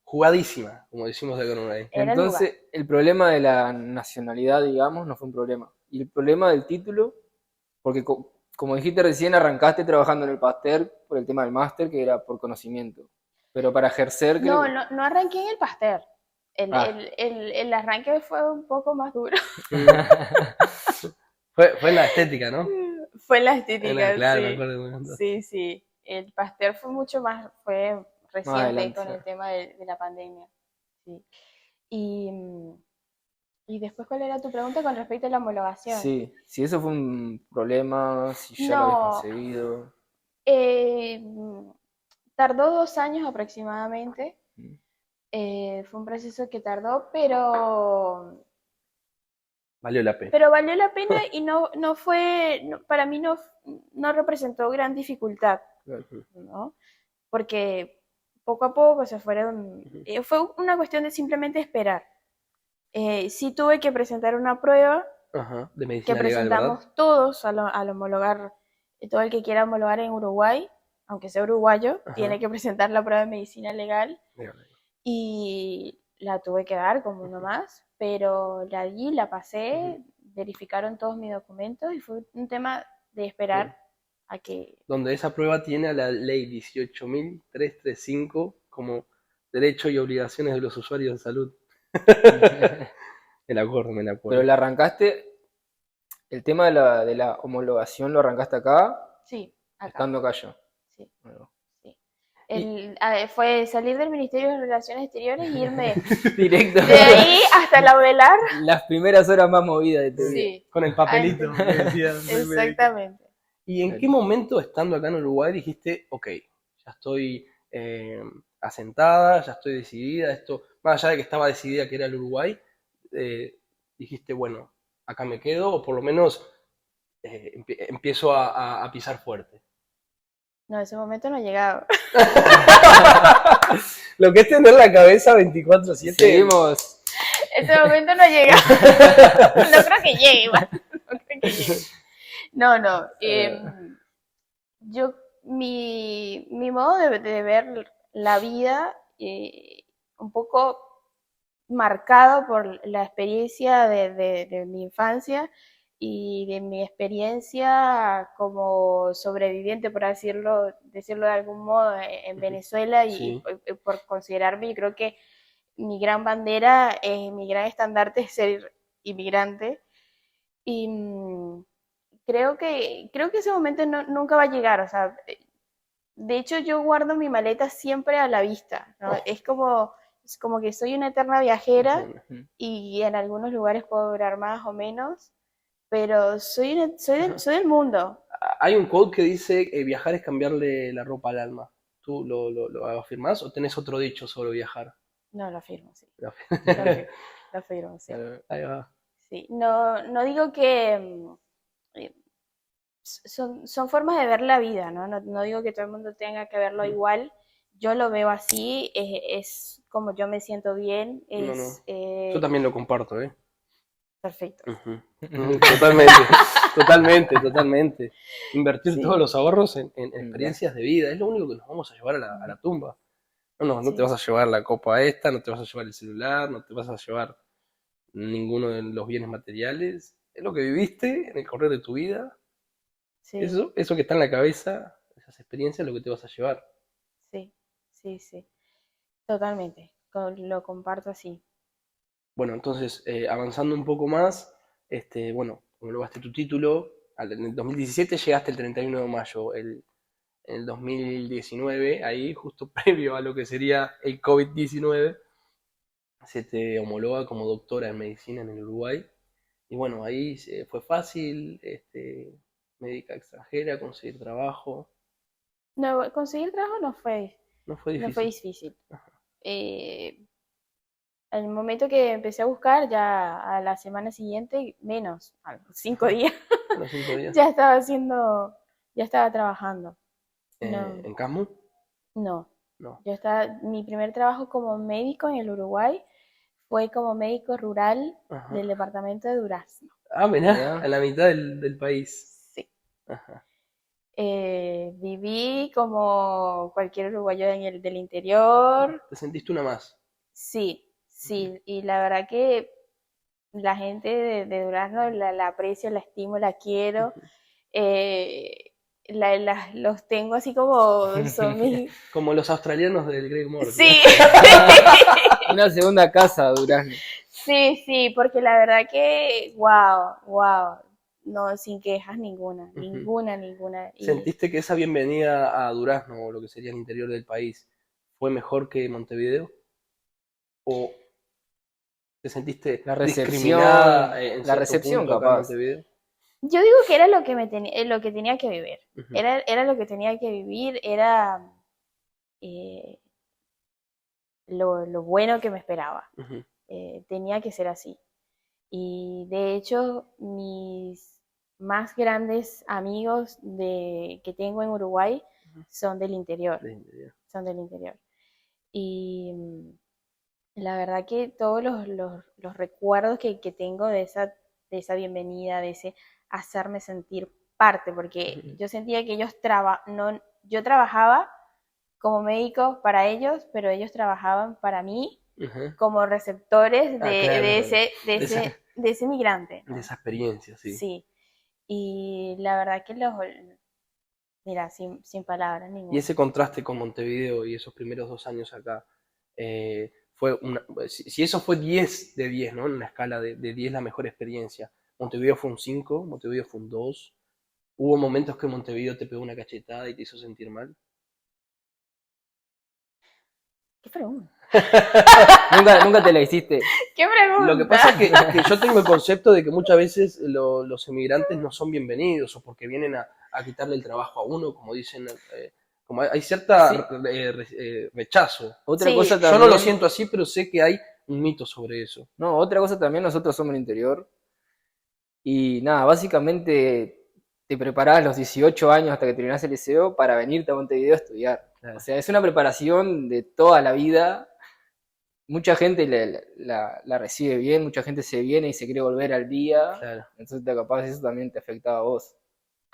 [SPEAKER 1] Jugadísima, como decimos acá en Uruguay.
[SPEAKER 3] Era el lugar.
[SPEAKER 2] Entonces, el problema de la nacionalidad, digamos, no fue un problema. Y el problema del título, porque como dijiste recién, arrancaste trabajando en el Pasteur por el tema del máster, que era por conocimiento. Pero para ejercer, creo
[SPEAKER 3] No,
[SPEAKER 2] que...
[SPEAKER 3] no arranqué en el Pasteur.
[SPEAKER 2] Ah.
[SPEAKER 3] El arranque fue un poco más duro.
[SPEAKER 1] Fue en la estética, ¿no?
[SPEAKER 3] Fue en la estética,
[SPEAKER 1] Claro, me
[SPEAKER 3] sí.
[SPEAKER 1] acuerdo. Me acuerdo.
[SPEAKER 3] Sí, sí. El Pasteur fue mucho más, fue reciente
[SPEAKER 2] adelante,
[SPEAKER 3] con
[SPEAKER 2] sí.
[SPEAKER 3] el tema de la pandemia. Sí. Y después, ¿cuál era tu pregunta con respecto a la homologación?
[SPEAKER 2] Sí, si eso fue un problema, si ya lo habías
[SPEAKER 3] No,
[SPEAKER 2] conseguido.
[SPEAKER 3] eh, tardó 2 años aproximadamente.
[SPEAKER 2] Mm.
[SPEAKER 3] Fue un proceso que tardó, pero
[SPEAKER 1] Valió la pena.
[SPEAKER 3] valió la pena y no fue, para mí no representó gran dificultad, ¿no? Porque poco a poco se fueron, fue una cuestión de simplemente esperar. Sí tuve que presentar una prueba
[SPEAKER 1] Ajá, de
[SPEAKER 3] que
[SPEAKER 1] medicina legal, ¿verdad?
[SPEAKER 3] presentamos todos al homologar, todo el que quiera homologar en Uruguay, aunque sea uruguayo,
[SPEAKER 1] Ajá.
[SPEAKER 3] tiene que presentar la prueba de medicina legal
[SPEAKER 1] Legal.
[SPEAKER 3] y la tuve que dar como uno más, pero la di, la pasé, verificaron todos mis documentos y fue un tema de esperar a que...
[SPEAKER 1] Donde esa prueba tiene a la ley 18.335 como derecho y obligaciones de los usuarios de salud. Me la acuerdo.
[SPEAKER 2] Pero la arrancaste, el tema de la homologación lo arrancaste acá,
[SPEAKER 3] Sí, acá.
[SPEAKER 2] estando acá yo.
[SPEAKER 3] Sí.
[SPEAKER 2] Bueno.
[SPEAKER 3] Sí. Fue salir del Ministerio de Relaciones Exteriores e irme
[SPEAKER 2] Directo.
[SPEAKER 3] de ahí hasta la Velar.
[SPEAKER 2] Las primeras horas más movidas de tu vida.
[SPEAKER 3] Sí,
[SPEAKER 1] Con el papelito. que decía, soy médico.
[SPEAKER 3] exactamente.
[SPEAKER 1] ¿Y en qué momento, estando acá en Uruguay, dijiste, ok, ya estoy asentada, ya estoy decidida, esto, más allá de que estaba decidida que era el Uruguay, dijiste, bueno, acá me quedo, o por lo menos empiezo a pisar fuerte?
[SPEAKER 3] No, ese momento no ha llegado.
[SPEAKER 1] Lo que es tener la cabeza 24/7.
[SPEAKER 2] Seguimos.
[SPEAKER 3] Ese momento no ha llegado. No creo que llegue igual. No creo que llegue. No. Yo, mi modo de ver la vida, un poco marcado por la experiencia de mi infancia y de mi experiencia como sobreviviente, por decirlo de algún modo, en Venezuela
[SPEAKER 1] Sí.
[SPEAKER 3] y por considerarme, yo creo que mi gran bandera, mi gran estandarte es ser inmigrante. Y creo que ese momento nunca va a llegar. O sea, de hecho, yo guardo mi maleta siempre a la vista, ¿no? Es como que soy una eterna viajera y en algunos lugares puedo durar más o menos, pero soy del mundo.
[SPEAKER 1] Hay un quote que dice, viajar es cambiarle la ropa al alma. ¿Tú lo afirmás o tenés otro dicho sobre viajar?
[SPEAKER 3] No, lo afirmo, sí.
[SPEAKER 1] Lo
[SPEAKER 3] Lo afirmo, sí.
[SPEAKER 1] Ahí va.
[SPEAKER 3] Sí. No digo que... son formas de ver la vida, ¿no? No digo que todo el mundo tenga que verlo igual. Yo lo veo así, es como yo me siento bien.
[SPEAKER 1] Yo también lo comparto, ¿eh?
[SPEAKER 3] Perfecto.
[SPEAKER 1] Totalmente. Invertir todos los ahorros en experiencias de vida es lo único que nos vamos a llevar a la tumba. No te vas a llevar la copa esta, no te vas a llevar el celular, no te vas a llevar ninguno de los bienes materiales. Es lo que viviste en el correr de tu vida.
[SPEAKER 3] Sí.
[SPEAKER 1] Eso que está en la cabeza, esas experiencias, es lo que te vas a llevar.
[SPEAKER 3] Sí. Totalmente. Lo comparto así.
[SPEAKER 1] Bueno, entonces, avanzando un poco más, homologaste tu título. En el 2017 llegaste el 31 de mayo. en el 2019, ahí justo previo a lo que sería el COVID-19, se te homologa como doctora en medicina en el Uruguay. Y bueno, ahí fue fácil, médica extranjera, conseguir trabajo.
[SPEAKER 3] No, conseguir trabajo
[SPEAKER 1] No fue
[SPEAKER 3] no fue
[SPEAKER 1] difícil.
[SPEAKER 3] difícil. Al momento que empecé a buscar, ya a la semana siguiente, menos, a los 5 días,
[SPEAKER 1] A los 5 días.
[SPEAKER 3] ya estaba trabajando. No,
[SPEAKER 1] ¿En Casmu?
[SPEAKER 3] no.
[SPEAKER 1] No.
[SPEAKER 3] Mi primer trabajo como médico en el Uruguay fue como médico rural
[SPEAKER 1] Ajá.
[SPEAKER 3] del departamento de Durazno.
[SPEAKER 1] Ah, mirá,
[SPEAKER 2] Mirá.
[SPEAKER 1] a la mitad del país.
[SPEAKER 3] Sí.
[SPEAKER 1] Ajá.
[SPEAKER 3] Viví como cualquier uruguayo del interior.
[SPEAKER 1] ¿Te sentiste una más?
[SPEAKER 3] Sí, sí. Y la verdad que la gente de Durazno la aprecio, la estimo, la quiero. Los tengo así como son mis...
[SPEAKER 1] Como los australianos del Greg Morty.
[SPEAKER 3] Sí,
[SPEAKER 2] Una segunda casa, Durazno.
[SPEAKER 3] sí, sí, porque la verdad que, wow, no, sin quejas ninguna, ninguna. Y
[SPEAKER 1] ¿Sentiste que esa bienvenida a Durazno, o lo que sería el interior del país, fue mejor que Montevideo? ¿O te sentiste
[SPEAKER 2] La recepción,
[SPEAKER 1] discriminada en
[SPEAKER 2] la
[SPEAKER 1] cierto
[SPEAKER 2] recepción
[SPEAKER 1] punto acá en
[SPEAKER 2] capaz.
[SPEAKER 1] Montevideo?
[SPEAKER 3] yo digo que era lo que lo que tenía que vivir,
[SPEAKER 1] Ujú,
[SPEAKER 3] era lo que tenía que vivir, era eh, lo bueno que me esperaba.
[SPEAKER 1] ujú,
[SPEAKER 3] Tenía que ser así. Y de hecho, mis más grandes amigos que tengo en Uruguay
[SPEAKER 1] ujú.
[SPEAKER 3] son del interior,
[SPEAKER 1] Del interior.
[SPEAKER 3] son del interior. Y la verdad que todos los recuerdos que tengo de esa bienvenida, de ese hacerme sentir parte, porque
[SPEAKER 1] Ujú,
[SPEAKER 3] yo sentía que no, yo trabajaba como médico para ellos, pero ellos trabajaban para mí
[SPEAKER 1] ujú.
[SPEAKER 3] como receptores
[SPEAKER 1] Ah, claro, de
[SPEAKER 3] de ese migrante,
[SPEAKER 1] de
[SPEAKER 3] ¿no?
[SPEAKER 1] esa experiencia, sí.
[SPEAKER 3] Sí. Y la verdad que mira, sin palabras
[SPEAKER 1] Y
[SPEAKER 3] ninguna.
[SPEAKER 1] ese contraste con Montevideo y esos primeros 2 años acá, fue si eso fue 10 de 10, ¿no? En una escala de 10 la mejor experiencia. Montevideo fue un 5, Montevideo fue un 2. Hubo momentos que Montevideo te pegó una cachetada y te hizo sentir mal.
[SPEAKER 3] ¿Qué pregunta?
[SPEAKER 2] Nunca te la hiciste.
[SPEAKER 3] ¿Qué
[SPEAKER 1] Lo que
[SPEAKER 3] pregunta?
[SPEAKER 1] pasa es que yo tengo el concepto de que muchas veces los emigrantes no son bienvenidos o porque vienen a quitarle el trabajo a uno, como dicen, como hay
[SPEAKER 2] Sí.
[SPEAKER 1] cierta rechazo.
[SPEAKER 2] Otra
[SPEAKER 3] Sí,
[SPEAKER 2] cosa
[SPEAKER 1] Yo no lo
[SPEAKER 2] también,
[SPEAKER 1] siento así, pero sé que hay un mito sobre eso.
[SPEAKER 2] no, otra cosa también, nosotros somos el interior. Y nada, básicamente te preparás los 18 años hasta que terminás el liceo para venirte a Montevideo a estudiar. O
[SPEAKER 1] Claro,
[SPEAKER 2] sea, es una preparación de toda la vida. Mucha gente la recibe bien, mucha gente se viene y se quiere volver al día.
[SPEAKER 1] claro.
[SPEAKER 2] Entonces, capaz eso también te afectaba a vos.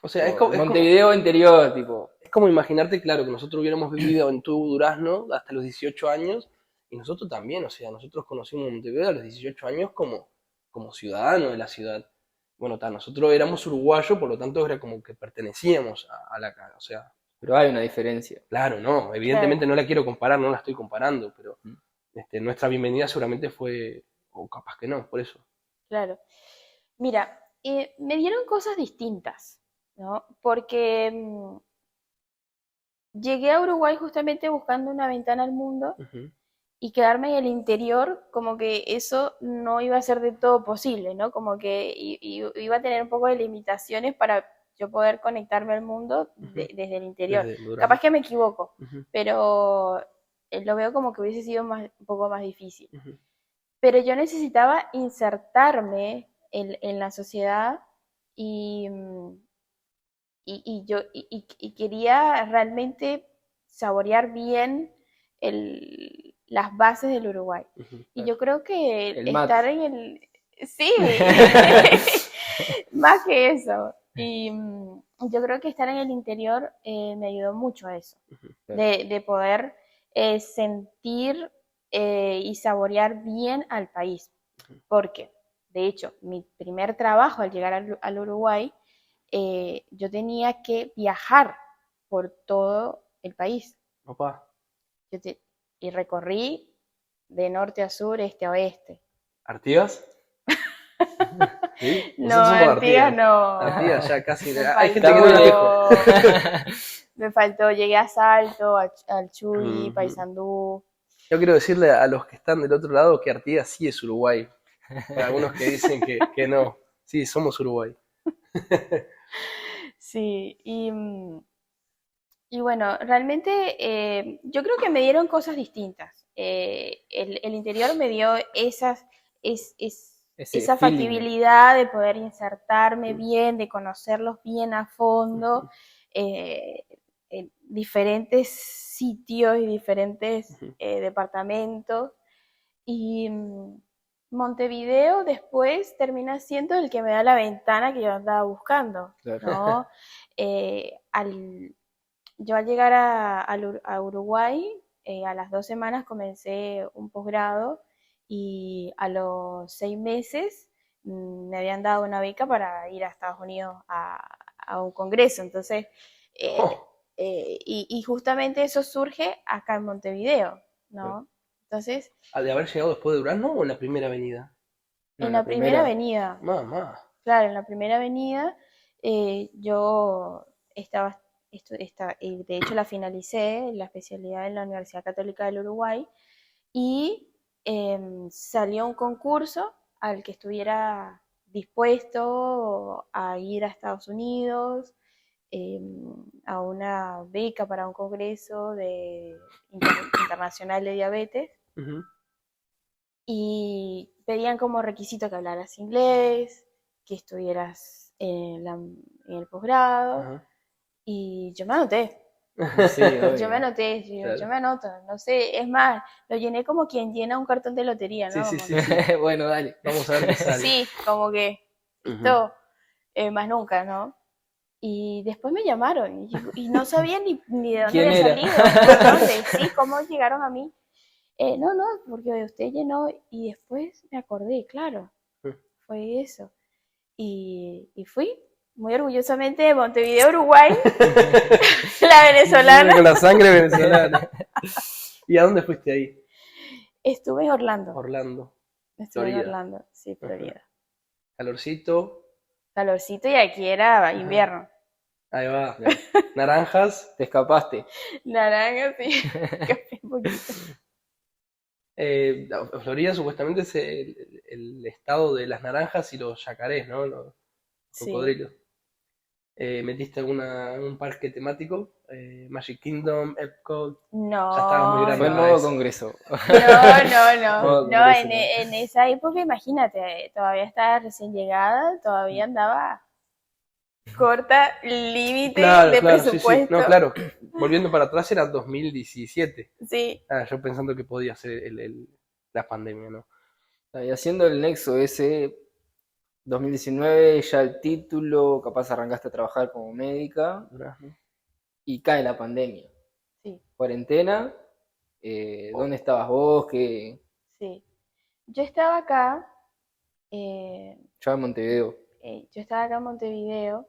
[SPEAKER 1] O sea,
[SPEAKER 2] Tipo, Montevideo interior, tipo.
[SPEAKER 1] es como imaginarte, claro, que nosotros hubiéramos vivido en tu Durazno hasta los 18 años y nosotros también, o sea, nosotros conocimos Montevideo a los 18 años como ciudadanos de la ciudad. Bueno, nosotros éramos uruguayos, por lo tanto era como que pertenecíamos a la casa, o sea,
[SPEAKER 2] Pero hay una diferencia.
[SPEAKER 1] claro, no,
[SPEAKER 3] claro,
[SPEAKER 1] evidentemente no la quiero comparar, no la estoy comparando, pero nuestra bienvenida seguramente fue, o capaz que no, por eso.
[SPEAKER 3] claro. Mira, me dieron cosas distintas, ¿no? Porque llegué a Uruguay justamente buscando una ventana al mundo
[SPEAKER 1] Ujú,
[SPEAKER 3] y quedarme en el interior, como que eso no iba a ser de todo posible, ¿no? Como que iba a tener un poco de limitaciones para yo poder conectarme al mundo
[SPEAKER 1] ujú,
[SPEAKER 3] desde el interior.
[SPEAKER 1] desde Durazno.
[SPEAKER 3] Capaz que me equivoco,
[SPEAKER 1] Ujú,
[SPEAKER 3] pero lo veo como que hubiese sido un poco más difícil.
[SPEAKER 1] ujú,
[SPEAKER 3] Pero yo necesitaba insertarme en la sociedad y, y quería realmente saborear bien las bases del Uruguay.
[SPEAKER 1] ujú,
[SPEAKER 3] Y
[SPEAKER 1] claro.
[SPEAKER 3] yo creo que
[SPEAKER 2] El
[SPEAKER 3] estar
[SPEAKER 2] mate.
[SPEAKER 3] en el... Sí, más que eso. Y yo creo que estar en el interior me ayudó mucho a eso,
[SPEAKER 1] Ujú,
[SPEAKER 3] de poder sentir y saborear bien al país.
[SPEAKER 1] ujú.
[SPEAKER 3] Porque, de hecho, mi primer trabajo al llegar al Uruguay, yo tenía que viajar por todo el país.
[SPEAKER 1] Papá,
[SPEAKER 3] Yo te- y recorrí de norte a sur, este a oeste.
[SPEAKER 1] ¿Artigas? ¿Sí?
[SPEAKER 3] No,
[SPEAKER 1] Nosotros somos de
[SPEAKER 3] Artigas
[SPEAKER 1] Artigas.
[SPEAKER 3] no.
[SPEAKER 1] Artigas ya casi.
[SPEAKER 3] Me
[SPEAKER 1] Hay gente
[SPEAKER 2] Está
[SPEAKER 1] que
[SPEAKER 2] muy
[SPEAKER 1] no la
[SPEAKER 2] lejos.
[SPEAKER 3] Me faltó, llegué a Salto, al Chuy,
[SPEAKER 1] Ujú.
[SPEAKER 3] Paysandú.
[SPEAKER 1] Yo quiero decirle a los que están del otro lado que Artigas sí es Uruguay. Para algunos que dicen que no. Sí, somos Uruguay.
[SPEAKER 3] Sí, y bueno, realmente yo creo que me dieron cosas distintas. El interior me dio
[SPEAKER 2] Ese
[SPEAKER 3] esa
[SPEAKER 2] feeling.
[SPEAKER 3] factibilidad de poder insertarme bien, de conocerlos bien a fondo, eh, en diferentes sitios y diferentes
[SPEAKER 1] Ujú.
[SPEAKER 3] departamentos. Y Montevideo después termina siendo el que me da la ventana que yo andaba buscando,
[SPEAKER 2] Claro.
[SPEAKER 3] ¿no? Eh, al, yo al llegar a Uruguay, a las 2 semanas comencé un posgrado y a los 6 meses me habían dado una beca para ir a Estados Unidos a un congreso. Entonces, eh,
[SPEAKER 1] Oh,
[SPEAKER 3] y justamente eso surge acá en Montevideo, ¿no? Entonces,
[SPEAKER 1] ¿de haber llegado después de Durazno o en la primera avenida?
[SPEAKER 2] No,
[SPEAKER 3] en
[SPEAKER 2] la
[SPEAKER 3] la primera
[SPEAKER 2] primera.
[SPEAKER 3] avenida,
[SPEAKER 1] Mamá.
[SPEAKER 3] claro, en la primera avenida, yo estaba, de hecho la finalicé, la especialidad en la Universidad Católica del Uruguay, y salió un concurso al que estuviera dispuesto a ir a Estados Unidos, a una beca para un congreso internacional de diabetes,
[SPEAKER 1] Ujú.
[SPEAKER 3] y pedían como requisito que hablaras inglés, que estuvieras en el posgrado,
[SPEAKER 1] Ajá.
[SPEAKER 3] y yo me anoté.
[SPEAKER 2] Sí,
[SPEAKER 3] Yo me
[SPEAKER 2] obvio.
[SPEAKER 3] anoté, yo
[SPEAKER 1] Claro.
[SPEAKER 3] me anoto, no sé, es más, lo llené como quien llena un cartón de lotería,
[SPEAKER 1] Sí,
[SPEAKER 3] ¿no?
[SPEAKER 1] sí,
[SPEAKER 3] Como
[SPEAKER 1] sí,
[SPEAKER 3] que,
[SPEAKER 1] sí.
[SPEAKER 2] Bueno, dale.
[SPEAKER 1] Vamos a ver qué sale.
[SPEAKER 3] sí, como que,
[SPEAKER 1] Ujú.
[SPEAKER 3] listo, más nunca, ¿no? Y después me llamaron y no sabía ni de dónde
[SPEAKER 2] ¿Quién
[SPEAKER 3] había
[SPEAKER 2] era?
[SPEAKER 3] salido, ni por dónde, sí, cómo llegaron a mí. No, no, porque usted llenó y después me acordé, claro, fue eso. Y fui muy orgullosamente de Montevideo, Uruguay, la venezolana.
[SPEAKER 1] Con la sangre venezolana. ¿Y a dónde fuiste ahí?
[SPEAKER 3] Estuve en Orlando,
[SPEAKER 1] Orlando,
[SPEAKER 3] estuve en
[SPEAKER 1] Florida.
[SPEAKER 3] Orlando, sí,
[SPEAKER 1] Ajá.
[SPEAKER 3] Florida.
[SPEAKER 1] Calorcito.
[SPEAKER 3] Calorcito y aquí era
[SPEAKER 1] Ajá.
[SPEAKER 3] invierno.
[SPEAKER 1] Ahí va.
[SPEAKER 2] Claro.
[SPEAKER 1] Naranjas.
[SPEAKER 2] Te escapaste.
[SPEAKER 3] Naranja, sí, café un poquito.
[SPEAKER 1] Florida supuestamente es el estado de las naranjas y los yacarés, ¿no? Los
[SPEAKER 3] Sí,
[SPEAKER 1] cocodrilos. ¿Metiste un parque temático? Magic Kingdom, Epcot. Ya estabas muy
[SPEAKER 3] no,
[SPEAKER 2] Fue
[SPEAKER 1] grande
[SPEAKER 2] en
[SPEAKER 3] no.
[SPEAKER 1] para
[SPEAKER 2] modo
[SPEAKER 1] eso.
[SPEAKER 2] congreso.
[SPEAKER 3] No, no, no,
[SPEAKER 2] Modo
[SPEAKER 3] no,
[SPEAKER 2] congreso, no.
[SPEAKER 3] en esa época, imagínate, todavía estaba recién llegada, todavía andaba corta, límite
[SPEAKER 1] Claro,
[SPEAKER 3] de
[SPEAKER 1] claro, sí, sí. No,
[SPEAKER 3] presupuesto,
[SPEAKER 1] claro. Volviendo para atrás era 2017.
[SPEAKER 3] sí,
[SPEAKER 1] Ah, yo pensando que podía ser la pandemia, ¿no?
[SPEAKER 2] Y haciendo el nexo ese, 2019, ya el título, capaz arrancaste a trabajar como médica
[SPEAKER 1] Durazno.
[SPEAKER 2] y cae la pandemia.
[SPEAKER 3] sí,
[SPEAKER 2] Cuarentena,
[SPEAKER 1] Oh,
[SPEAKER 2] ¿dónde estabas vos? ¿Qué?
[SPEAKER 3] sí. Yo estaba acá, eh,
[SPEAKER 2] Ya en Montevideo.
[SPEAKER 3] yo estaba acá en Montevideo.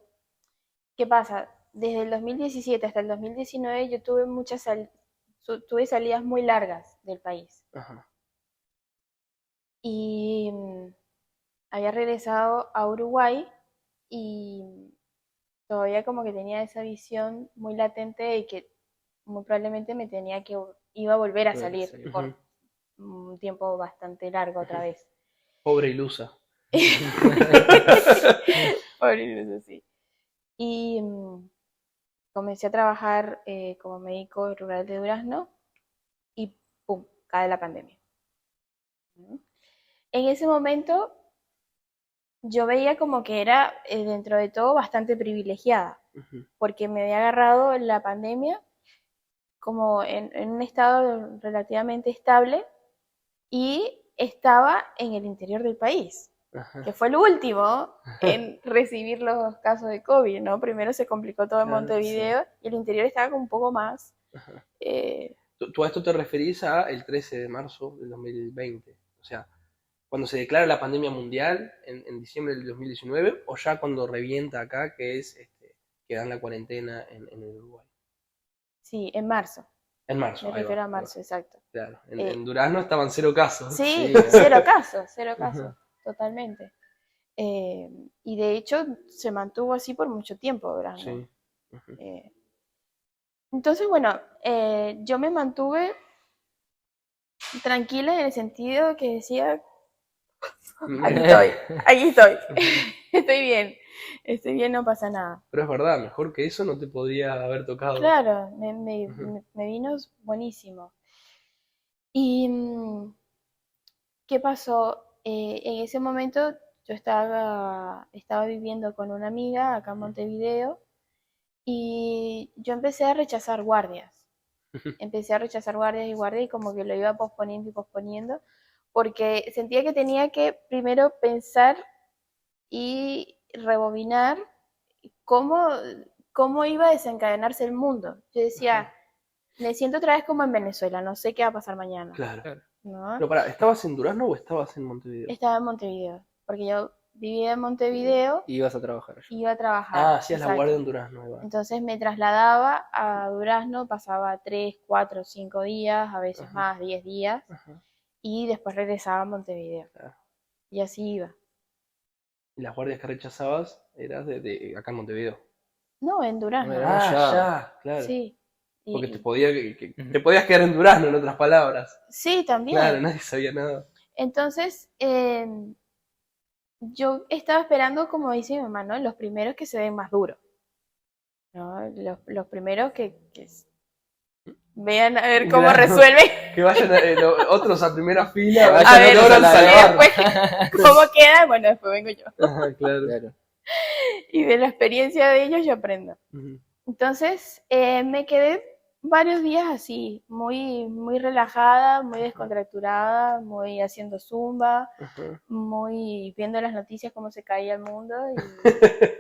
[SPEAKER 3] ¿Qué pasa? Desde el 2017 hasta el 2019 yo tuve tuve salidas muy largas del país
[SPEAKER 1] ajá.
[SPEAKER 3] y había regresado a Uruguay y todavía como que tenía esa visión muy latente de que muy probablemente iba a volver a
[SPEAKER 2] Bueno,
[SPEAKER 3] salir
[SPEAKER 2] salió.
[SPEAKER 1] Ujú,
[SPEAKER 3] por un tiempo bastante largo otra
[SPEAKER 1] ujú.
[SPEAKER 3] vez.
[SPEAKER 1] Pobre ilusa.
[SPEAKER 3] Pobre Luz, sí. Y comencé a trabajar como médico rural de Durazno y ¡pum! Cae la pandemia. En ese momento yo veía como que era dentro de todo bastante privilegiada,
[SPEAKER 1] Ujú.
[SPEAKER 3] porque me había agarrado la pandemia como en un estado relativamente estable y estaba en el interior del país, que
[SPEAKER 1] Ajá.
[SPEAKER 3] fue el último en recibir los casos de COVID, ¿no? Primero se complicó todo en
[SPEAKER 1] Claro.
[SPEAKER 2] Sí.
[SPEAKER 3] Montevideo y el interior estaba como un poco más.
[SPEAKER 1] Ajá.
[SPEAKER 3] eh,
[SPEAKER 1] ¿Tú a esto te referís a el 13 de marzo del 2020? O sea, cuando se declara la pandemia mundial en diciembre del 2019 o ya cuando revienta acá, que es que dan la cuarentena en el Uruguay.
[SPEAKER 3] sí, en marzo,
[SPEAKER 1] En marzo,
[SPEAKER 3] me
[SPEAKER 1] ahí
[SPEAKER 3] refiero
[SPEAKER 1] va,
[SPEAKER 3] a
[SPEAKER 1] ahí va.
[SPEAKER 3] marzo, exacto.
[SPEAKER 1] Claro,
[SPEAKER 3] Eh,
[SPEAKER 1] en Durazno estaban cero casos.
[SPEAKER 3] sí,
[SPEAKER 2] Sí,
[SPEAKER 3] cero casos,
[SPEAKER 1] Ajá.
[SPEAKER 3] totalmente. Eh, y de hecho se mantuvo así por mucho tiempo, Durazno.
[SPEAKER 1] Sí. Ujú.
[SPEAKER 3] Eh, Entonces, bueno, yo me mantuve tranquila en el sentido que decía, aquí estoy, estoy bien, no pasa nada.
[SPEAKER 1] Pero es verdad, mejor que eso no te podría haber tocado.
[SPEAKER 3] Claro,
[SPEAKER 1] Ujú.
[SPEAKER 3] me vino buenísimo. ¿Y qué pasó? En ese momento yo estaba viviendo con una amiga acá en Montevideo y yo empecé a rechazar guardias. Empecé a rechazar guardias y guardias y como que lo iba posponiendo y posponiendo porque sentía que tenía que primero pensar y rebobinar cómo, cómo iba a desencadenarse el mundo. Yo decía, me siento otra vez como en Venezuela, no sé qué va a pasar mañana,
[SPEAKER 1] Claro.
[SPEAKER 3] ¿no?
[SPEAKER 1] Pero pará, ¿estabas en Durazno o estabas en Montevideo?
[SPEAKER 3] Estaba en Montevideo, porque yo vivía en Montevideo,
[SPEAKER 2] Y ibas a trabajar allá.
[SPEAKER 3] iba a trabajar,
[SPEAKER 1] Ah, hacías la guardia
[SPEAKER 3] exacto.
[SPEAKER 1] en Durazno, ahí va.
[SPEAKER 3] Entonces me trasladaba a Durazno, pasaba 3, 4, 5 días, a veces
[SPEAKER 1] Ajá,
[SPEAKER 3] más, 10 días,
[SPEAKER 1] ajá,
[SPEAKER 3] y después regresaba a Montevideo.
[SPEAKER 1] claro.
[SPEAKER 3] Y así iba.
[SPEAKER 1] Y las guardias que rechazabas eras de acá en Montevideo.
[SPEAKER 3] No, en
[SPEAKER 2] No,
[SPEAKER 3] Durazno,
[SPEAKER 2] éramos
[SPEAKER 1] Ah,
[SPEAKER 2] ya.
[SPEAKER 1] ya, claro.
[SPEAKER 3] sí.
[SPEAKER 1] Porque te
[SPEAKER 3] Y,
[SPEAKER 1] podía, te podías quedar en Durazno, en otras palabras.
[SPEAKER 3] sí,
[SPEAKER 1] Claro,
[SPEAKER 3] también.
[SPEAKER 1] nadie sabía nada.
[SPEAKER 3] Entonces, yo estaba esperando, como dice mi mamá, ¿no? Los primeros que se ven más duros, ¿no? Los primeros que vean a ver cómo
[SPEAKER 1] Claro,
[SPEAKER 3] resuelven,
[SPEAKER 1] que vayan otros a primera fila,
[SPEAKER 2] Que
[SPEAKER 1] a ver
[SPEAKER 3] a
[SPEAKER 1] si
[SPEAKER 2] vayan
[SPEAKER 3] ver,
[SPEAKER 2] otros a
[SPEAKER 1] logran
[SPEAKER 2] la
[SPEAKER 3] y
[SPEAKER 1] salvar.
[SPEAKER 3] después cómo queda, bueno, después vengo yo.
[SPEAKER 1] Ajá, claro.
[SPEAKER 2] Claro.
[SPEAKER 3] Y de la experiencia de ellos yo aprendo.
[SPEAKER 1] Ujú,
[SPEAKER 3] Entonces, me quedé varios días así, muy relajada, muy
[SPEAKER 1] ajá,
[SPEAKER 3] descontracturada, muy haciendo zumba,
[SPEAKER 1] ajá.
[SPEAKER 3] muy viendo las noticias cómo se caía el mundo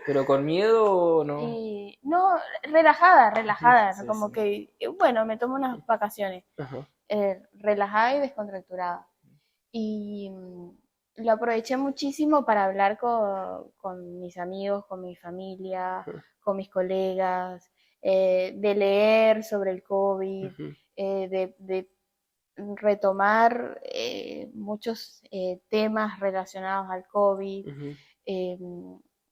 [SPEAKER 2] Pero con miedo o no.
[SPEAKER 3] y no, relajada,
[SPEAKER 1] Ujú,
[SPEAKER 3] relajada, ¿no?
[SPEAKER 2] Sí,
[SPEAKER 3] Como
[SPEAKER 2] sí.
[SPEAKER 3] que, bueno, me tomo unas vacaciones,
[SPEAKER 1] ajá,
[SPEAKER 3] relajada y descontracturada. Y lo aproveché muchísimo para hablar con mis amigos, con mi familia,
[SPEAKER 1] ajá,
[SPEAKER 3] con mis colegas, de leer sobre el COVID,
[SPEAKER 1] ujú,
[SPEAKER 3] de retomar muchos temas relacionados al COVID,
[SPEAKER 1] ujú,
[SPEAKER 3] eh,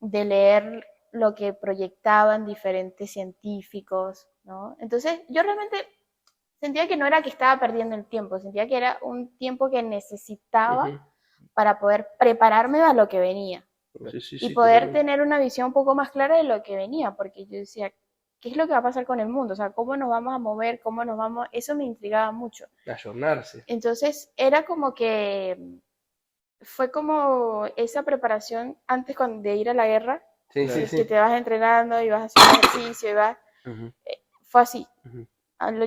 [SPEAKER 3] de leer lo que proyectaban diferentes científicos, ¿no? Entonces yo realmente sentía que no era que estaba perdiendo el tiempo, sentía que era un tiempo que necesitaba
[SPEAKER 1] ujú.
[SPEAKER 3] para poder prepararme a lo que venía
[SPEAKER 1] Sí, sí,
[SPEAKER 3] y
[SPEAKER 1] sí,
[SPEAKER 3] poder
[SPEAKER 1] totalmente.
[SPEAKER 3] tener una visión un poco más clara de lo que venía, porque yo decía, ¿qué es lo que va a pasar con el mundo? O sea, ¿cómo nos vamos a mover? ¿Cómo nos vamos? Eso me intrigaba mucho.
[SPEAKER 1] Ayornarse.
[SPEAKER 3] Entonces, era como que fue como esa preparación antes de ir a la guerra,
[SPEAKER 1] Sí, sí,
[SPEAKER 2] Claro.
[SPEAKER 3] que
[SPEAKER 1] sí.
[SPEAKER 3] te vas entrenando y vas haciendo ejercicio y vas,
[SPEAKER 1] Ujú,
[SPEAKER 3] fue así.
[SPEAKER 1] ujú.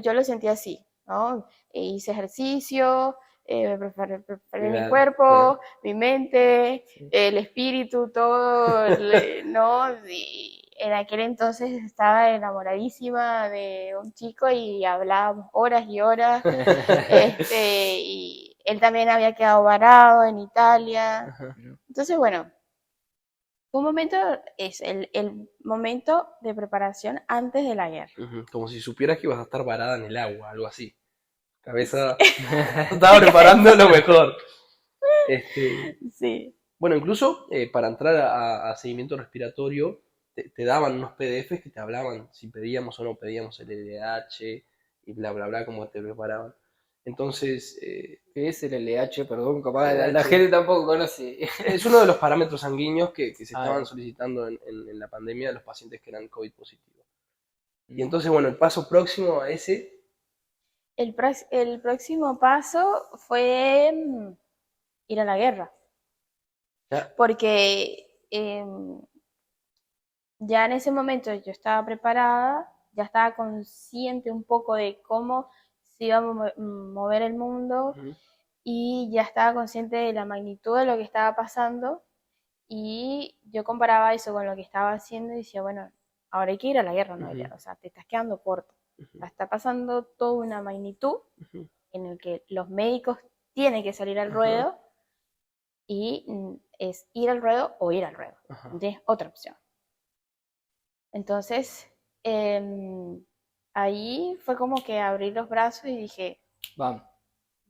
[SPEAKER 3] Yo lo sentí así, ¿no? Hice ejercicio, preparé mi
[SPEAKER 1] Claro, claro.
[SPEAKER 3] cuerpo, mi mente,
[SPEAKER 2] Sí.
[SPEAKER 3] el espíritu, todo, ¿no? Y en aquel entonces estaba enamoradísima de un chico y hablábamos horas y horas, y él también había quedado varado en Italia.
[SPEAKER 1] Ajá.
[SPEAKER 2] ¿No?
[SPEAKER 3] Entonces, bueno, fue un momento, es el momento de preparación antes de la guerra.
[SPEAKER 1] Ujú. Como si supieras que ibas a estar varada en el agua, algo así.
[SPEAKER 3] Sí,
[SPEAKER 1] Cabeza estaba preparando lo mejor. Este,
[SPEAKER 3] sí.
[SPEAKER 1] bueno, incluso para entrar a seguimiento respiratorio, te daban unos PDFs que te hablaban si pedíamos o no pedíamos el LDH y bla, bla, bla, cómo te preparaban. Entonces,
[SPEAKER 2] ¿Qué es el LH? Perdón, capaz la
[SPEAKER 1] LH
[SPEAKER 2] gente tampoco conoce.
[SPEAKER 1] es uno de los parámetros sanguíneos que se
[SPEAKER 2] Ah,
[SPEAKER 1] estaban solicitando en la pandemia de los pacientes que eran COVID positivos. Y
[SPEAKER 2] mm,
[SPEAKER 1] entonces, bueno, el paso próximo a ese,
[SPEAKER 3] El próximo paso fue ir a la guerra,
[SPEAKER 1] ya,
[SPEAKER 3] porque ya en ese momento yo estaba preparada, ya estaba consciente un poco de cómo se iba a mover el mundo
[SPEAKER 1] ujú,
[SPEAKER 3] y ya estaba consciente de la magnitud de lo que estaba pasando y yo comparaba eso con lo que estaba haciendo y decía, bueno, ahora hay que ir a la guerra, Noelia,
[SPEAKER 1] ujú,
[SPEAKER 3] o sea, te estás quedando corto. O
[SPEAKER 1] ujú,
[SPEAKER 3] sea, está pasando toda una magnitud
[SPEAKER 1] ujú,
[SPEAKER 3] en el que los médicos tienen que salir al
[SPEAKER 1] ajá,
[SPEAKER 3] ruedo y es ir al ruedo o ir al ruedo. No
[SPEAKER 1] ajá,
[SPEAKER 3] tienes otra opción. Entonces, eh, ahí fue como que abrí los brazos y dije,
[SPEAKER 2] vamos.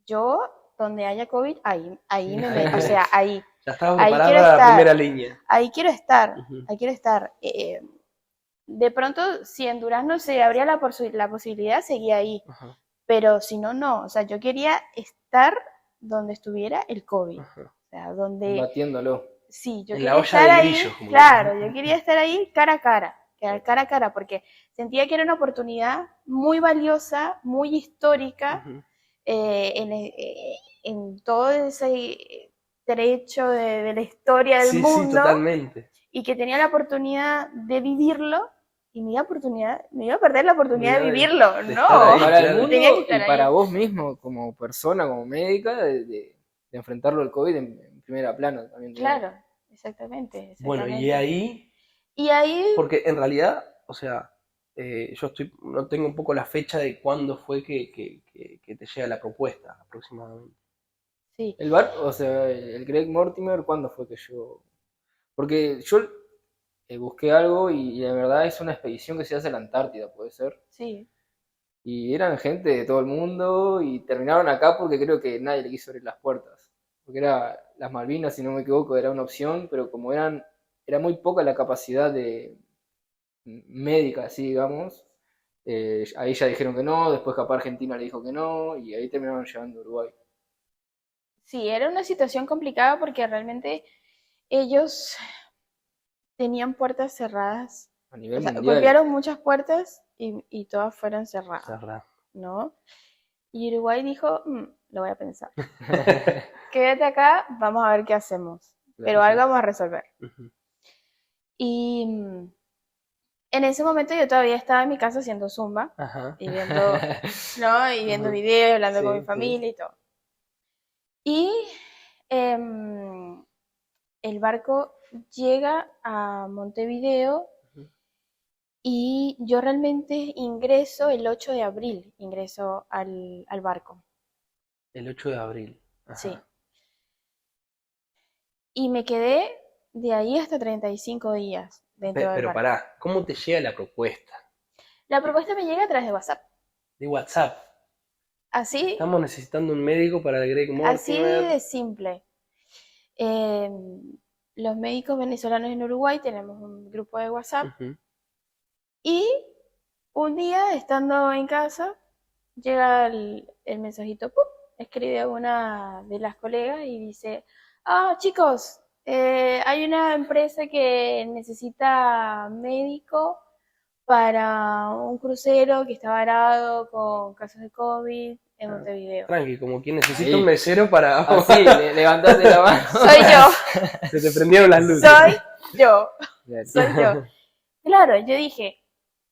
[SPEAKER 3] yo, donde haya COVID, ahí me meto, o sea, ahí,
[SPEAKER 1] ya estaba
[SPEAKER 3] ahí quiero
[SPEAKER 1] preparada la
[SPEAKER 3] estar,
[SPEAKER 1] primera línea.
[SPEAKER 3] ahí quiero estar,
[SPEAKER 1] Ujú,
[SPEAKER 3] ahí quiero estar. de pronto, si en Durazno se abría la posibilidad, seguía ahí.
[SPEAKER 1] Ajá,
[SPEAKER 3] Pero si no, no. O sea, yo quería estar donde estuviera el COVID.
[SPEAKER 1] ajá.
[SPEAKER 3] O sea, donde
[SPEAKER 2] Combatiéndolo.
[SPEAKER 3] sí, yo
[SPEAKER 1] En la
[SPEAKER 3] quería
[SPEAKER 1] olla
[SPEAKER 3] estar
[SPEAKER 1] de
[SPEAKER 3] ahí,
[SPEAKER 1] grillos, como que.
[SPEAKER 3] claro, yo quería estar ahí cara a cara, porque sentía que era una oportunidad muy valiosa, muy histórica,
[SPEAKER 1] Ujú.
[SPEAKER 3] en todo ese trecho de la historia del
[SPEAKER 1] Sí, sí,
[SPEAKER 3] mundo,
[SPEAKER 1] totalmente.
[SPEAKER 3] y que tenía la oportunidad de vivirlo, y me iba a perder la oportunidad de vivirlo,
[SPEAKER 1] De estar
[SPEAKER 3] no,
[SPEAKER 1] ahí,
[SPEAKER 2] Para el
[SPEAKER 1] claro.
[SPEAKER 3] y tenía que
[SPEAKER 2] mundo y
[SPEAKER 3] estar
[SPEAKER 2] para
[SPEAKER 3] ahí.
[SPEAKER 2] vos mismo, como persona, como médica, de enfrentarlo al COVID en primera plana también, digamos.
[SPEAKER 3] Claro, exactamente,
[SPEAKER 1] Bueno, y
[SPEAKER 3] exactamente.
[SPEAKER 1] ahí,
[SPEAKER 3] Y ahí,
[SPEAKER 1] porque en realidad, o sea, no tengo un poco la fecha de cuándo fue que te llega la propuesta aproximadamente.
[SPEAKER 3] sí,
[SPEAKER 2] El bar, o sea, el Greg Mortimer, ¿cuándo fue que yo? Porque yo busqué algo y la verdad es una expedición que se hace a la Antártida, puede ser.
[SPEAKER 3] sí.
[SPEAKER 2] Y eran gente de todo el mundo y terminaron acá porque creo que nadie le quiso abrir las puertas. Porque era las Malvinas, si no me equivoco, era una opción, pero como era muy poca la capacidad de médica, así digamos, ahí ya dijeron que no, después capaz Argentina le dijo que no, y ahí terminaron llevando a Uruguay.
[SPEAKER 3] Sí, era una situación complicada porque realmente ellos tenían puertas cerradas.
[SPEAKER 2] A
[SPEAKER 3] O
[SPEAKER 2] nivel
[SPEAKER 3] sea,
[SPEAKER 2] mundial.
[SPEAKER 3] golpearon muchas puertas y todas fueron cerradas,
[SPEAKER 1] Cerrado.
[SPEAKER 3] ¿no? Y Uruguay dijo, lo voy a pensar. Quédate acá, vamos a ver qué hacemos. Pero algo vamos a resolver.
[SPEAKER 1] Ujú.
[SPEAKER 3] Y en ese momento yo todavía estaba en mi casa haciendo zumba
[SPEAKER 1] Ajá.
[SPEAKER 3] y viendo, ¿no? Y viendo
[SPEAKER 1] Ujú.
[SPEAKER 3] videos, hablando con mi
[SPEAKER 2] Sí, sí.
[SPEAKER 3] familia y todo. Y em, el barco llega a Montevideo
[SPEAKER 1] Ujú.
[SPEAKER 3] y yo realmente ingreso el 8 de abril, ingreso al barco,
[SPEAKER 1] El 8 de abril.
[SPEAKER 3] sí.
[SPEAKER 1] Ajá.
[SPEAKER 3] Y me quedé de ahí hasta 35 días dentro del
[SPEAKER 1] Pero
[SPEAKER 3] barco.
[SPEAKER 1] pará, ¿cómo te llega la propuesta?
[SPEAKER 3] La propuesta me llega a través de WhatsApp.
[SPEAKER 1] De WhatsApp.
[SPEAKER 3] Así,
[SPEAKER 1] Estamos necesitando un médico para el Greg
[SPEAKER 3] así
[SPEAKER 1] Mortimer.
[SPEAKER 3] de simple. Eh, los médicos venezolanos en Uruguay tenemos un grupo de WhatsApp
[SPEAKER 1] Ujú.
[SPEAKER 3] y un día, estando en casa, llega el mensajito, ¡pum! Escribe a una de las colegas y dice, chicos, hay una empresa que necesita médico para un crucero que está varado con casos de COVID en
[SPEAKER 1] Ah,
[SPEAKER 3] Montevideo.
[SPEAKER 1] tranqui, como quien necesita un
[SPEAKER 2] Ahí.
[SPEAKER 1] mesero para.
[SPEAKER 2] Así, levantaste la mano.
[SPEAKER 3] Soy yo,
[SPEAKER 1] Se te prendieron las luces.
[SPEAKER 3] soy yo,
[SPEAKER 2] Bien.
[SPEAKER 3] soy yo. Claro, yo dije,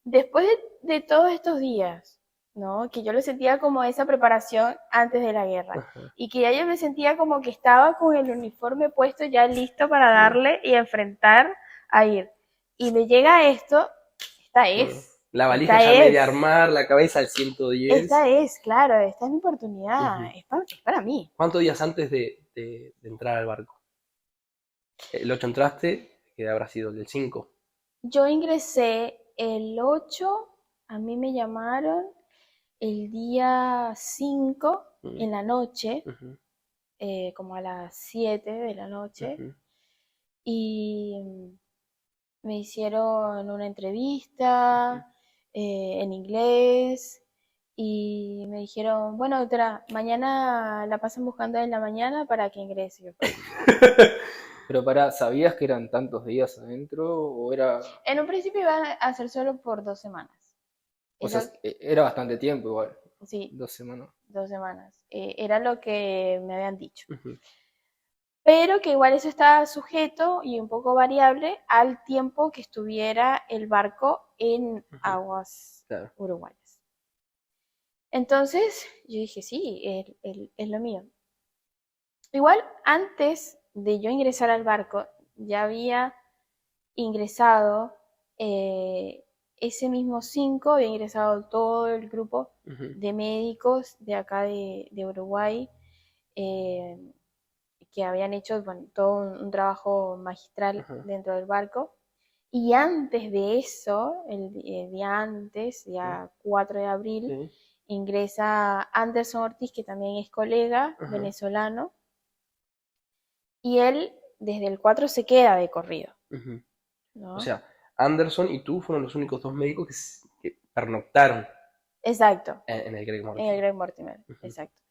[SPEAKER 3] después de todos estos días, ¿no? Que yo lo sentía como esa preparación antes de la guerra.
[SPEAKER 1] Ajá.
[SPEAKER 3] Y que ya yo me sentía como que estaba con el uniforme puesto ya listo para darle y enfrentar a ir. Y me llega esto, esta es,
[SPEAKER 1] La valija
[SPEAKER 3] esta
[SPEAKER 1] ya media
[SPEAKER 3] es,
[SPEAKER 1] armar, la cabeza al 110.
[SPEAKER 3] esta es, claro, esta es mi oportunidad,
[SPEAKER 1] Ujú.
[SPEAKER 3] es para mí.
[SPEAKER 1] ¿Cuántos días antes de entrar al barco? El 8 entraste, que habrá sido el del 5.
[SPEAKER 3] Yo ingresé el 8, a mí me llamaron el día 5
[SPEAKER 1] Ujú,
[SPEAKER 3] en la noche,
[SPEAKER 1] ujú,
[SPEAKER 3] como a las 7 de la noche,
[SPEAKER 1] ujú.
[SPEAKER 3] y me hicieron una entrevista en inglés y me dijeron, bueno, doctora, mañana la pasan buscando en la mañana para que ingrese. Yo,
[SPEAKER 2] Pero pará, ¿sabías que eran tantos días adentro o era,
[SPEAKER 3] en un principio iban a ser solo por 2 semanas.
[SPEAKER 2] o
[SPEAKER 3] Es
[SPEAKER 2] sea,
[SPEAKER 3] lo,
[SPEAKER 2] era bastante tiempo igual,
[SPEAKER 3] sí,
[SPEAKER 2] 2 semanas?
[SPEAKER 3] 2 semanas. Era lo que me habían dicho.
[SPEAKER 1] Ujú.
[SPEAKER 3] Pero que igual eso está sujeto y un poco variable al tiempo que estuviera el barco en
[SPEAKER 1] Ujú.
[SPEAKER 3] aguas
[SPEAKER 1] Claro.
[SPEAKER 3] uruguayas. Entonces yo dije, sí, es lo mío. Igual antes de yo ingresar al barco, ya había ingresado ese mismo 5, había ingresado todo el grupo
[SPEAKER 1] Ujú,
[SPEAKER 3] de médicos de acá de Uruguay, eh, que habían hecho bueno, todo un trabajo magistral
[SPEAKER 1] ajá,
[SPEAKER 3] dentro del barco. Y antes de eso, el día antes,
[SPEAKER 1] ujú,
[SPEAKER 3] día 4 de abril,
[SPEAKER 1] sí,
[SPEAKER 3] ingresa Anderson Ortiz, que también es colega
[SPEAKER 1] ajá,
[SPEAKER 3] venezolano, y él desde el 4 se queda de corrido,
[SPEAKER 1] ujú. O
[SPEAKER 3] ¿no?
[SPEAKER 1] sea, Anderson y tú fueron los únicos 2 médicos que pernoctaron
[SPEAKER 3] Exacto,
[SPEAKER 1] en el Greg
[SPEAKER 3] en el
[SPEAKER 1] Mortimer.
[SPEAKER 3] Greg Mortimer,
[SPEAKER 1] Ujú.
[SPEAKER 3] exacto.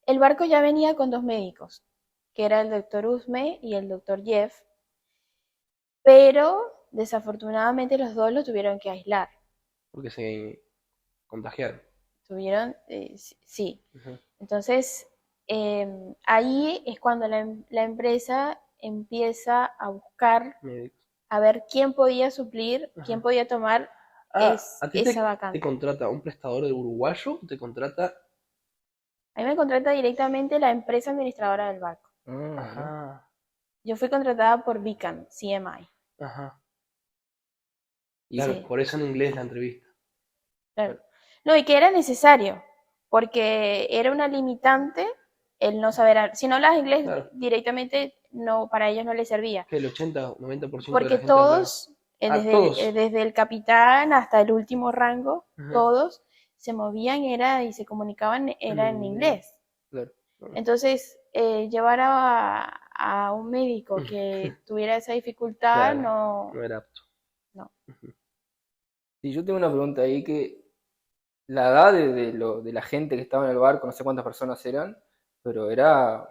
[SPEAKER 3] El barco ya venía con 2 médicos, que era el doctor Usme y el doctor Jeff, pero desafortunadamente los dos lo tuvieron que aislar.
[SPEAKER 1] Porque se contagiaron.
[SPEAKER 3] Sí.
[SPEAKER 1] Ujú.
[SPEAKER 3] Entonces, ahí es cuando la empresa empieza a buscar,
[SPEAKER 1] Médicos.
[SPEAKER 3] a ver quién podía suplir, quién
[SPEAKER 1] Ajá.
[SPEAKER 3] podía tomar
[SPEAKER 1] ¿A ti
[SPEAKER 3] esa
[SPEAKER 1] te
[SPEAKER 3] vacante.
[SPEAKER 1] contrata un prestador de uruguayo o te contrata?
[SPEAKER 3] A mí me contrata directamente la empresa administradora del barco.
[SPEAKER 2] ¿no?
[SPEAKER 1] Ajá,
[SPEAKER 3] Yo fui contratada por Beacon, CMI.
[SPEAKER 1] ajá. Claro,
[SPEAKER 3] Sí,
[SPEAKER 1] por eso en inglés la entrevista.
[SPEAKER 3] claro. No, y que era necesario, porque era una limitante el no saber, si no hablabas inglés
[SPEAKER 1] Claro,
[SPEAKER 3] directamente, no, para ellos no les servía.
[SPEAKER 1] que el 80-90% de la
[SPEAKER 3] Porque
[SPEAKER 1] gente habla.
[SPEAKER 3] todos,
[SPEAKER 1] Todos.
[SPEAKER 3] desde el capitán hasta el último rango,
[SPEAKER 1] Ajá.
[SPEAKER 3] todos se movían y se comunicaban era en inglés.
[SPEAKER 1] Claro. Claro.
[SPEAKER 3] Entonces, llevar a un médico que tuviera esa dificultad,
[SPEAKER 1] Claro,
[SPEAKER 3] no,
[SPEAKER 1] no era apto.
[SPEAKER 3] no.
[SPEAKER 1] Ujú.
[SPEAKER 2] Sí, yo tengo una pregunta ahí que la edad de la gente que estaba en el barco, no sé cuántas personas eran, pero era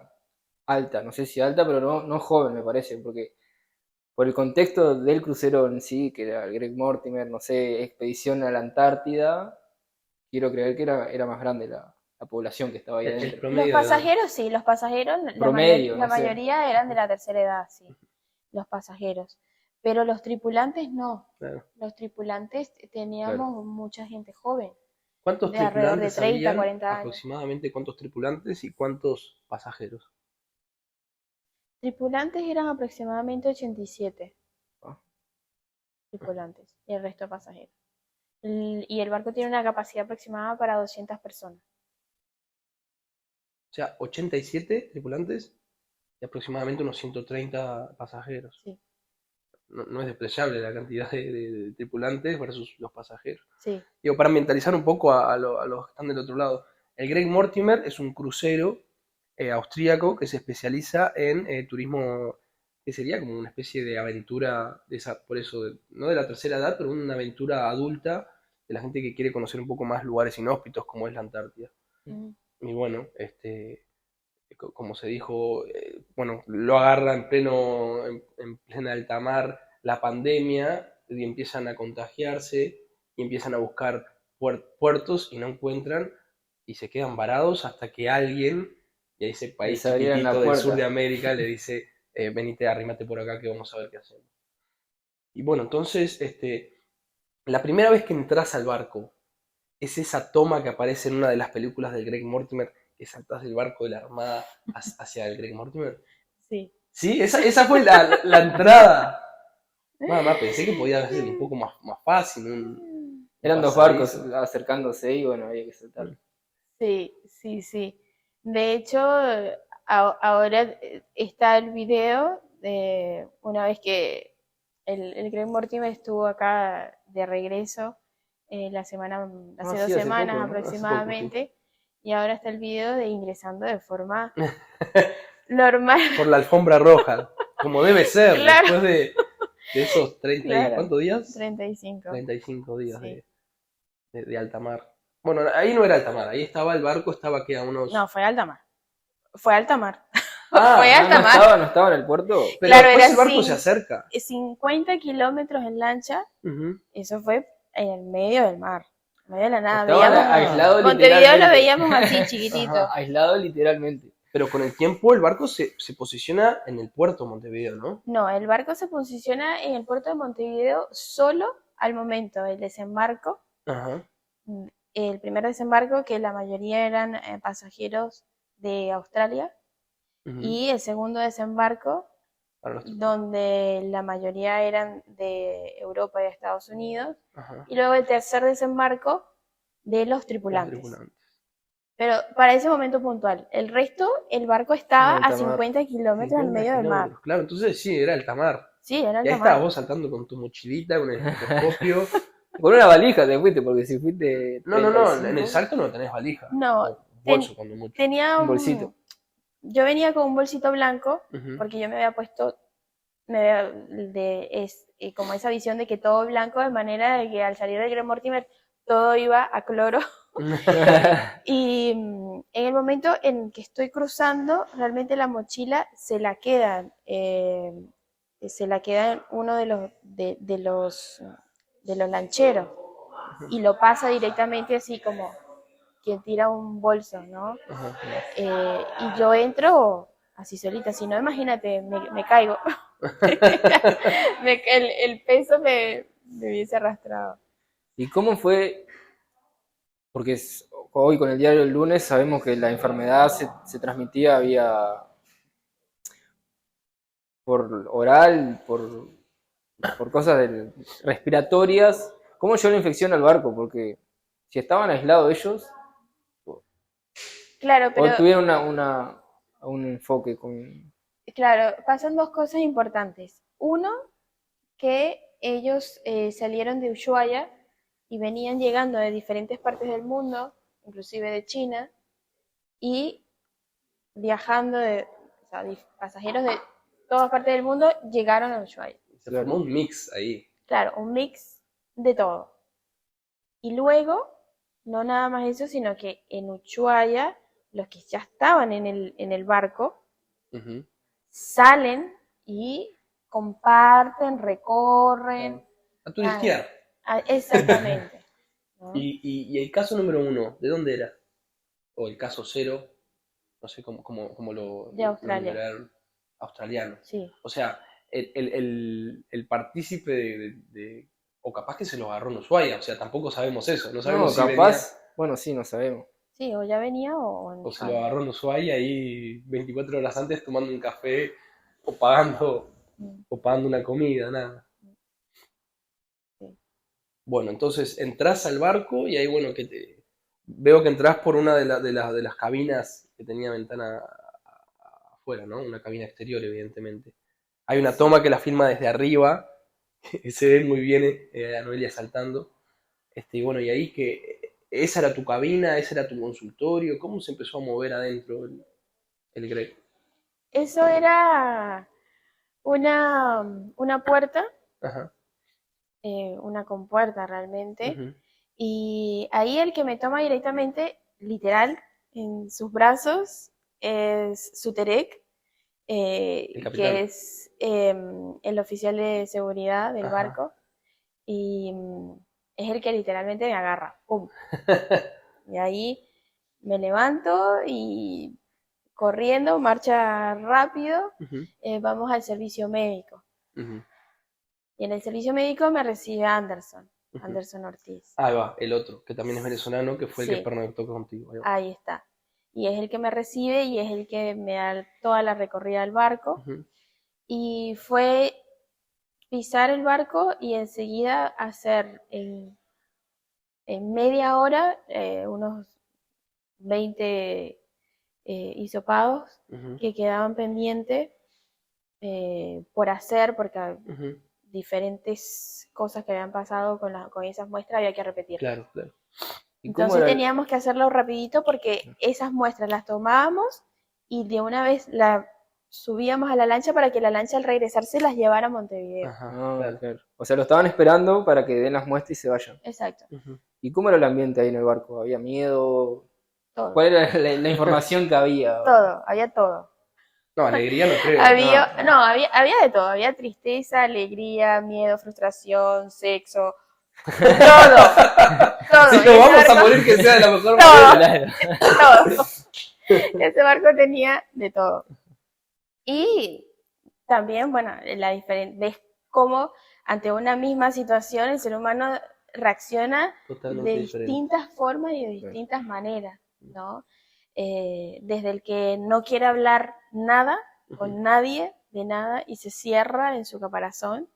[SPEAKER 2] alta, no sé si alta, pero no joven me parece, porque por el contexto del crucero en sí, que era el Greg Mortimer, no sé, expedición a la Antártida, quiero creer que era más grande la población que estaba ahí
[SPEAKER 1] El
[SPEAKER 2] adentro.
[SPEAKER 3] Los
[SPEAKER 1] promedio de edad.
[SPEAKER 3] pasajeros sí, los pasajeros,
[SPEAKER 2] Promedio,
[SPEAKER 3] la
[SPEAKER 2] no sé.
[SPEAKER 3] mayoría eran de la tercera edad, sí, los pasajeros. Pero los tripulantes no.
[SPEAKER 1] Claro.
[SPEAKER 3] Los tripulantes
[SPEAKER 2] Claro.
[SPEAKER 3] teníamos mucha gente joven,
[SPEAKER 1] ¿Cuántos
[SPEAKER 3] de alrededor de
[SPEAKER 1] tripulantes
[SPEAKER 3] 30,
[SPEAKER 1] habían?
[SPEAKER 3] 40 años.
[SPEAKER 1] Aproximadamente cuántos tripulantes y cuántos pasajeros.
[SPEAKER 3] Tripulantes eran aproximadamente 87
[SPEAKER 2] Ah,
[SPEAKER 3] tripulantes y el resto pasajeros. Y el barco tiene una capacidad aproximada para 200 personas.
[SPEAKER 1] O sea, 87 tripulantes y aproximadamente unos 130 pasajeros.
[SPEAKER 3] Sí,
[SPEAKER 1] No es despreciable la cantidad de tripulantes versus los pasajeros.
[SPEAKER 3] sí.
[SPEAKER 1] Digo, para ambientalizar un poco a los que están del otro lado. El Greg Mortimer es un crucero austríaco que se especializa en turismo, que sería como una especie de aventura, por eso, no de la tercera edad, pero una aventura adulta de la gente que quiere conocer un poco más lugares inhóspitos como es la Antártida.
[SPEAKER 3] Mm.
[SPEAKER 1] Y bueno, como se dijo, bueno, lo agarra en plena alta mar la pandemia y empiezan a contagiarse y empiezan a buscar puertos y no encuentran y se quedan varados hasta que alguien de ese país
[SPEAKER 2] les abrieron la
[SPEAKER 1] chiquitito del sur de
[SPEAKER 2] puerta.
[SPEAKER 1] América le dice, venite, arrímate por acá que vamos a ver qué hacemos. Y bueno, entonces, la primera vez que entras al barco, es esa toma que aparece en una de las películas del Greg Mortimer, que saltás del barco de la Armada hacia el Greg Mortimer.
[SPEAKER 3] Sí.
[SPEAKER 1] Sí, esa fue la entrada. Nada más pensé que podía ser un poco más fácil.
[SPEAKER 2] Eran dos barcos acercándose y bueno, había que saltar.
[SPEAKER 3] Sí, sí, sí. De hecho, ahora está el video de una vez que el Greg Mortimer estuvo acá de regreso hace
[SPEAKER 2] Sí,
[SPEAKER 3] 2 semanas
[SPEAKER 2] poco, ¿no?
[SPEAKER 3] aproximadamente, y ahora está el video de ingresando de forma normal.
[SPEAKER 1] Por la alfombra roja, como debe ser,
[SPEAKER 3] Claro.
[SPEAKER 1] después de esos 30
[SPEAKER 3] Claro.
[SPEAKER 1] y ¿cuántos días?
[SPEAKER 3] 35.
[SPEAKER 1] 35 días
[SPEAKER 3] Sí.
[SPEAKER 1] de alta mar. Bueno, ahí no era alta mar, ahí estaba el barco, estaba que a unos...
[SPEAKER 3] No, fue alta mar. Fue alta mar.
[SPEAKER 1] Ah,
[SPEAKER 3] fue alta mar.
[SPEAKER 2] No estaba en el puerto.
[SPEAKER 1] Pero
[SPEAKER 3] Claro,
[SPEAKER 1] después
[SPEAKER 3] era
[SPEAKER 1] el barco se acerca.
[SPEAKER 3] 50 kilómetros en lancha.
[SPEAKER 1] Ujú.
[SPEAKER 3] Eso fue en el medio del mar, en medio de la nada.
[SPEAKER 2] Estaban
[SPEAKER 3] Veíamos
[SPEAKER 2] aislados
[SPEAKER 3] Montevideo,
[SPEAKER 2] literalmente.
[SPEAKER 3] lo veíamos así, chiquitito.
[SPEAKER 1] Ajá.
[SPEAKER 2] Aislado literalmente.
[SPEAKER 1] Pero con el tiempo el barco se posiciona en el puerto de Montevideo, ¿no?
[SPEAKER 3] No, el barco se posiciona en el puerto de Montevideo solo al momento del desembarco.
[SPEAKER 1] Ajá.
[SPEAKER 3] El primer desembarco, que la mayoría eran pasajeros de Australia,
[SPEAKER 1] Ujú.
[SPEAKER 3] y el segundo desembarco,
[SPEAKER 1] Para los-
[SPEAKER 3] donde la mayoría eran de Europa y de Estados Unidos,
[SPEAKER 1] Ajá.
[SPEAKER 3] y luego el tercer desembarco de los
[SPEAKER 1] Los
[SPEAKER 3] tripulantes.
[SPEAKER 1] tripulantes.
[SPEAKER 3] Pero para ese momento puntual, el resto, el barco estaba
[SPEAKER 2] En
[SPEAKER 3] a
[SPEAKER 2] alta mar.
[SPEAKER 3] 50 kilómetros en
[SPEAKER 1] 50
[SPEAKER 3] medio del mar.
[SPEAKER 1] kilómetros. Claro, entonces sí, era alta mar.
[SPEAKER 3] Sí, era
[SPEAKER 1] Y
[SPEAKER 3] alta
[SPEAKER 1] ahí estabas
[SPEAKER 3] mar.
[SPEAKER 1] vos saltando con tu mochilita, con el estetoscopio.
[SPEAKER 2] Con una valija te fuiste, porque si fuiste.
[SPEAKER 1] No,
[SPEAKER 2] 35,
[SPEAKER 1] en el salto no tenés valija.
[SPEAKER 3] No,
[SPEAKER 1] O bolso, cuando mucho.
[SPEAKER 3] tenía
[SPEAKER 2] un bolsito.
[SPEAKER 3] Yo venía con un bolsito blanco,
[SPEAKER 1] Ujú.
[SPEAKER 3] porque yo me había puesto como esa visión de que todo es blanco, de manera de que al salir del Greg Mortimer todo iba a cloro. Y en el momento en que estoy cruzando, realmente la mochila se la queda uno de los lancheros y lo pasa directamente así como quien tira un bolso, ¿no? Y yo entro así solita, si no, imagínate, me caigo. El peso me hubiese arrastrado.
[SPEAKER 2] ¿Y cómo fue? Porque hoy con el diario del lunes sabemos que la enfermedad se transmitía por oral, por cosas respiratorias. ¿Cómo llegó la infección al barco? Porque si estaban aislados ellos,
[SPEAKER 3] Claro, pero
[SPEAKER 2] o tuvieron un enfoque con...
[SPEAKER 3] claro, pasan dos cosas importantes. Uno, que ellos salieron de Ushuaia y venían llegando de diferentes partes del mundo, inclusive de China, y viajando o sea, pasajeros de todas partes del mundo llegaron a Ushuaia.
[SPEAKER 1] Se formó un mix ahí.
[SPEAKER 3] Claro, un mix de todo. Y luego, no nada más eso, sino que en Ushuaia, los que ya estaban en el barco, salen y comparten, recorren.
[SPEAKER 1] A turistear.
[SPEAKER 3] Exactamente. ¿no?
[SPEAKER 1] Y el caso número 1, ¿de dónde era? O el caso 0, no sé cómo
[SPEAKER 3] De Australia.
[SPEAKER 1] lo australiano.
[SPEAKER 3] Sí.
[SPEAKER 1] O sea, el partícipe de o capaz que se lo agarró en Ushuaia, o sea, tampoco sabemos eso, no sabemos si
[SPEAKER 2] capaz,
[SPEAKER 1] venía,
[SPEAKER 2] bueno, sí, no sabemos.
[SPEAKER 3] Sí, o ya venía o
[SPEAKER 1] se lo agarró en Ushuaia ahí 24 horas antes tomando un café o pagando una comida, nada.
[SPEAKER 3] Sí.
[SPEAKER 1] Bueno, entonces entras al barco y ahí, bueno, veo que entras por una de las cabinas que tenía ventana afuera, ¿no? Una cabina exterior, evidentemente. Hay una toma que la filma desde arriba, que se ve muy bien a Noelia saltando. Y bueno, y ahí esa era tu cabina, ese era tu consultorio, ¿cómo se empezó a mover adentro el Greg?
[SPEAKER 3] Eso era una puerta,
[SPEAKER 1] Ajá.
[SPEAKER 3] una compuerta realmente,
[SPEAKER 1] Uh-huh.
[SPEAKER 3] y ahí el que me toma directamente, literal, en sus brazos, es Suterek, que es el oficial de seguridad del barco, y es el que literalmente me agarra, ¡pum! Y ahí me levanto y corriendo, marcha rápido, vamos al servicio médico. Y en el servicio médico me recibe Anderson Ortiz.
[SPEAKER 1] Ahí va, el otro, que también es venezolano, que fue el que pernoctó contigo.
[SPEAKER 3] Ahí está. Y es el que me recibe y es el que me da toda la recorrida del barco. Y fue pisar el barco y enseguida hacer en media hora unos 20 hisopados que quedaban pendientes por hacer, porque diferentes cosas que habían pasado con esas muestras había que repetir.
[SPEAKER 1] Claro, claro.
[SPEAKER 3] Entonces teníamos que hacerlo rapidito porque esas muestras las tomábamos y de una vez las subíamos a la lancha para que la lancha al regresar se las llevara a Montevideo.
[SPEAKER 2] Claro. O sea, lo estaban esperando para que den las muestras y se vayan.
[SPEAKER 3] Exacto.
[SPEAKER 2] ¿Y cómo era el ambiente ahí en el barco? ¿Había miedo?
[SPEAKER 3] Todo.
[SPEAKER 2] ¿Cuál era la información que había?
[SPEAKER 3] Todo, había todo.
[SPEAKER 1] No, alegría no creo.
[SPEAKER 3] Había de todo. Había tristeza, alegría, miedo, frustración, sexo. Todo.
[SPEAKER 1] Si nos vamos a morir, que sea de la mejor manera.
[SPEAKER 3] Todo. Ese barco tenía de todo. Y también, bueno, ves cómo ante una misma situación el ser humano reacciona
[SPEAKER 1] totalmente
[SPEAKER 3] de
[SPEAKER 1] diferente.
[SPEAKER 3] Distintas formas y de distintas maneras, ¿no? Desde el que no quiere hablar nada con nadie, de nada, y se cierra en su caparazón,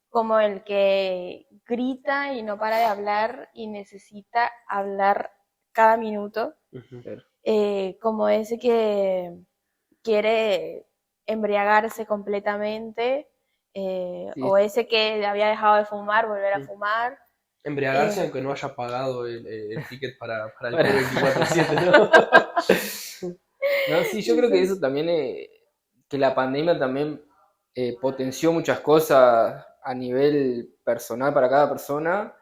[SPEAKER 3] como el que grita y no para de hablar y necesita hablar cada minuto, como ese que quiere embriagarse completamente, o ese que había dejado de fumar, volver a fumar.
[SPEAKER 1] Embriagarse aunque no haya pagado el ticket para el 24/7, ¿no?
[SPEAKER 2] No, sí, yo creo que eso también, que la pandemia también potenció muchas cosas a nivel personal para cada persona,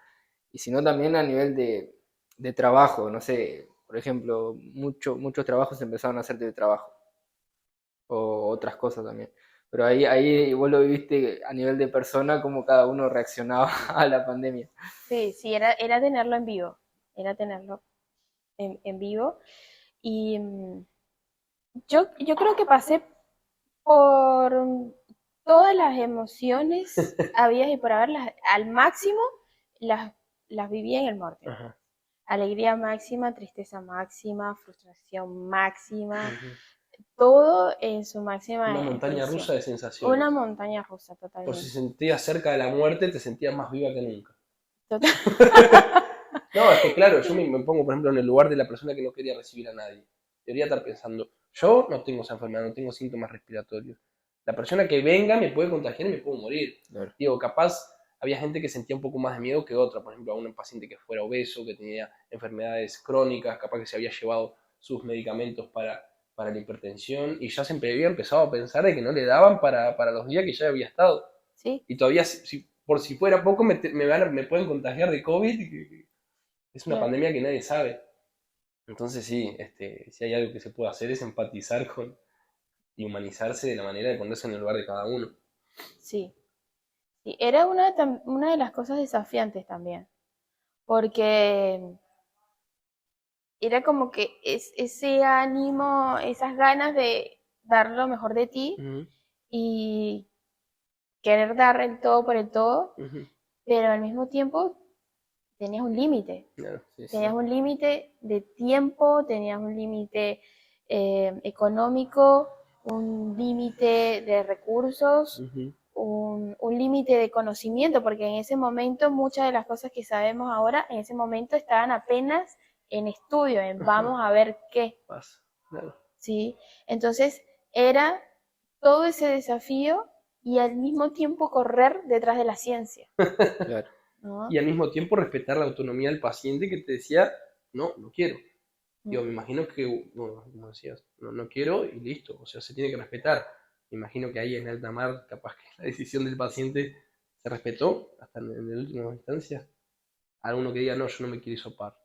[SPEAKER 2] y sino también a nivel de trabajo. No sé, por ejemplo, muchos trabajos se empezaron a hacer de trabajo, o otras cosas también. Pero ahí vos lo viviste a nivel de persona, cómo cada uno reaccionaba a la pandemia.
[SPEAKER 3] Sí, sí, era tenerlo en vivo, era tenerlo en vivo. Y yo creo que pasé por todas las emociones habidas y por haberlas al máximo, las, las viví en el Morten.
[SPEAKER 1] Ajá.
[SPEAKER 3] Alegría máxima, tristeza máxima, frustración máxima,
[SPEAKER 1] Ujú.
[SPEAKER 3] todo en su máxima
[SPEAKER 1] Una montaña
[SPEAKER 3] expresión.
[SPEAKER 1] rusa de
[SPEAKER 3] Una
[SPEAKER 1] sensaciones.
[SPEAKER 3] montaña rusa,
[SPEAKER 1] Por si
[SPEAKER 3] totalmente.
[SPEAKER 1] sentías cerca de la muerte, te sentías más viva que nunca.
[SPEAKER 3] Total.
[SPEAKER 1] No, es que claro, yo me pongo, por ejemplo, en el lugar de la persona que no quería recibir a nadie. Debería estar pensando, yo no tengo esa enfermedad, no tengo síntomas respiratorios. La persona que venga me puede contagiar y me puedo morir.
[SPEAKER 2] Claro.
[SPEAKER 1] Digo, capaz había gente que sentía un poco más de miedo que otra. Por ejemplo, a un paciente que fuera obeso, que tenía enfermedades crónicas, capaz que se había llevado sus medicamentos para la hipertensión y ya se había empezado a pensar de que no le daban para los días que ya había estado.
[SPEAKER 3] Sí,
[SPEAKER 1] Y todavía, por si fuera poco, me pueden contagiar de COVID. Es una
[SPEAKER 3] claro.
[SPEAKER 1] pandemia que nadie sabe. Entonces sí, si hay algo que se puede hacer es empatizar con y humanizarse de la manera de ponerse en el lugar de cada uno.
[SPEAKER 3] Sí. Sí, era una de las cosas desafiantes también, porque era como que ese ánimo, esas ganas de dar lo mejor de ti
[SPEAKER 1] Ujú,
[SPEAKER 3] y querer dar el todo por el todo,
[SPEAKER 1] ujú,
[SPEAKER 3] pero al mismo tiempo tenías un límite.
[SPEAKER 1] claro.
[SPEAKER 2] Sí, sí.
[SPEAKER 3] Tenías un límite de tiempo, tenías un límite económico, un límite de recursos,
[SPEAKER 1] Ujú,
[SPEAKER 3] un límite de conocimiento, porque en ese momento muchas de las cosas que sabemos ahora, en ese momento estaban apenas en estudio, en
[SPEAKER 1] ajá,
[SPEAKER 3] vamos a ver qué,
[SPEAKER 1] pasa. Claro.
[SPEAKER 3] ¿sí? Entonces era todo ese desafío y al mismo tiempo correr detrás de la ciencia,
[SPEAKER 2] Claro.
[SPEAKER 3] ¿no?
[SPEAKER 1] Y al mismo tiempo respetar la autonomía del paciente que te decía, no, no quiero. Digo, me imagino que, bueno, como decías, no, no quiero y listo, o sea, se tiene que respetar. Me imagino que ahí en alta mar, capaz que la decisión del paciente se respetó hasta en la última instancia. Alguno que diga, no, yo no me quiero hisopar.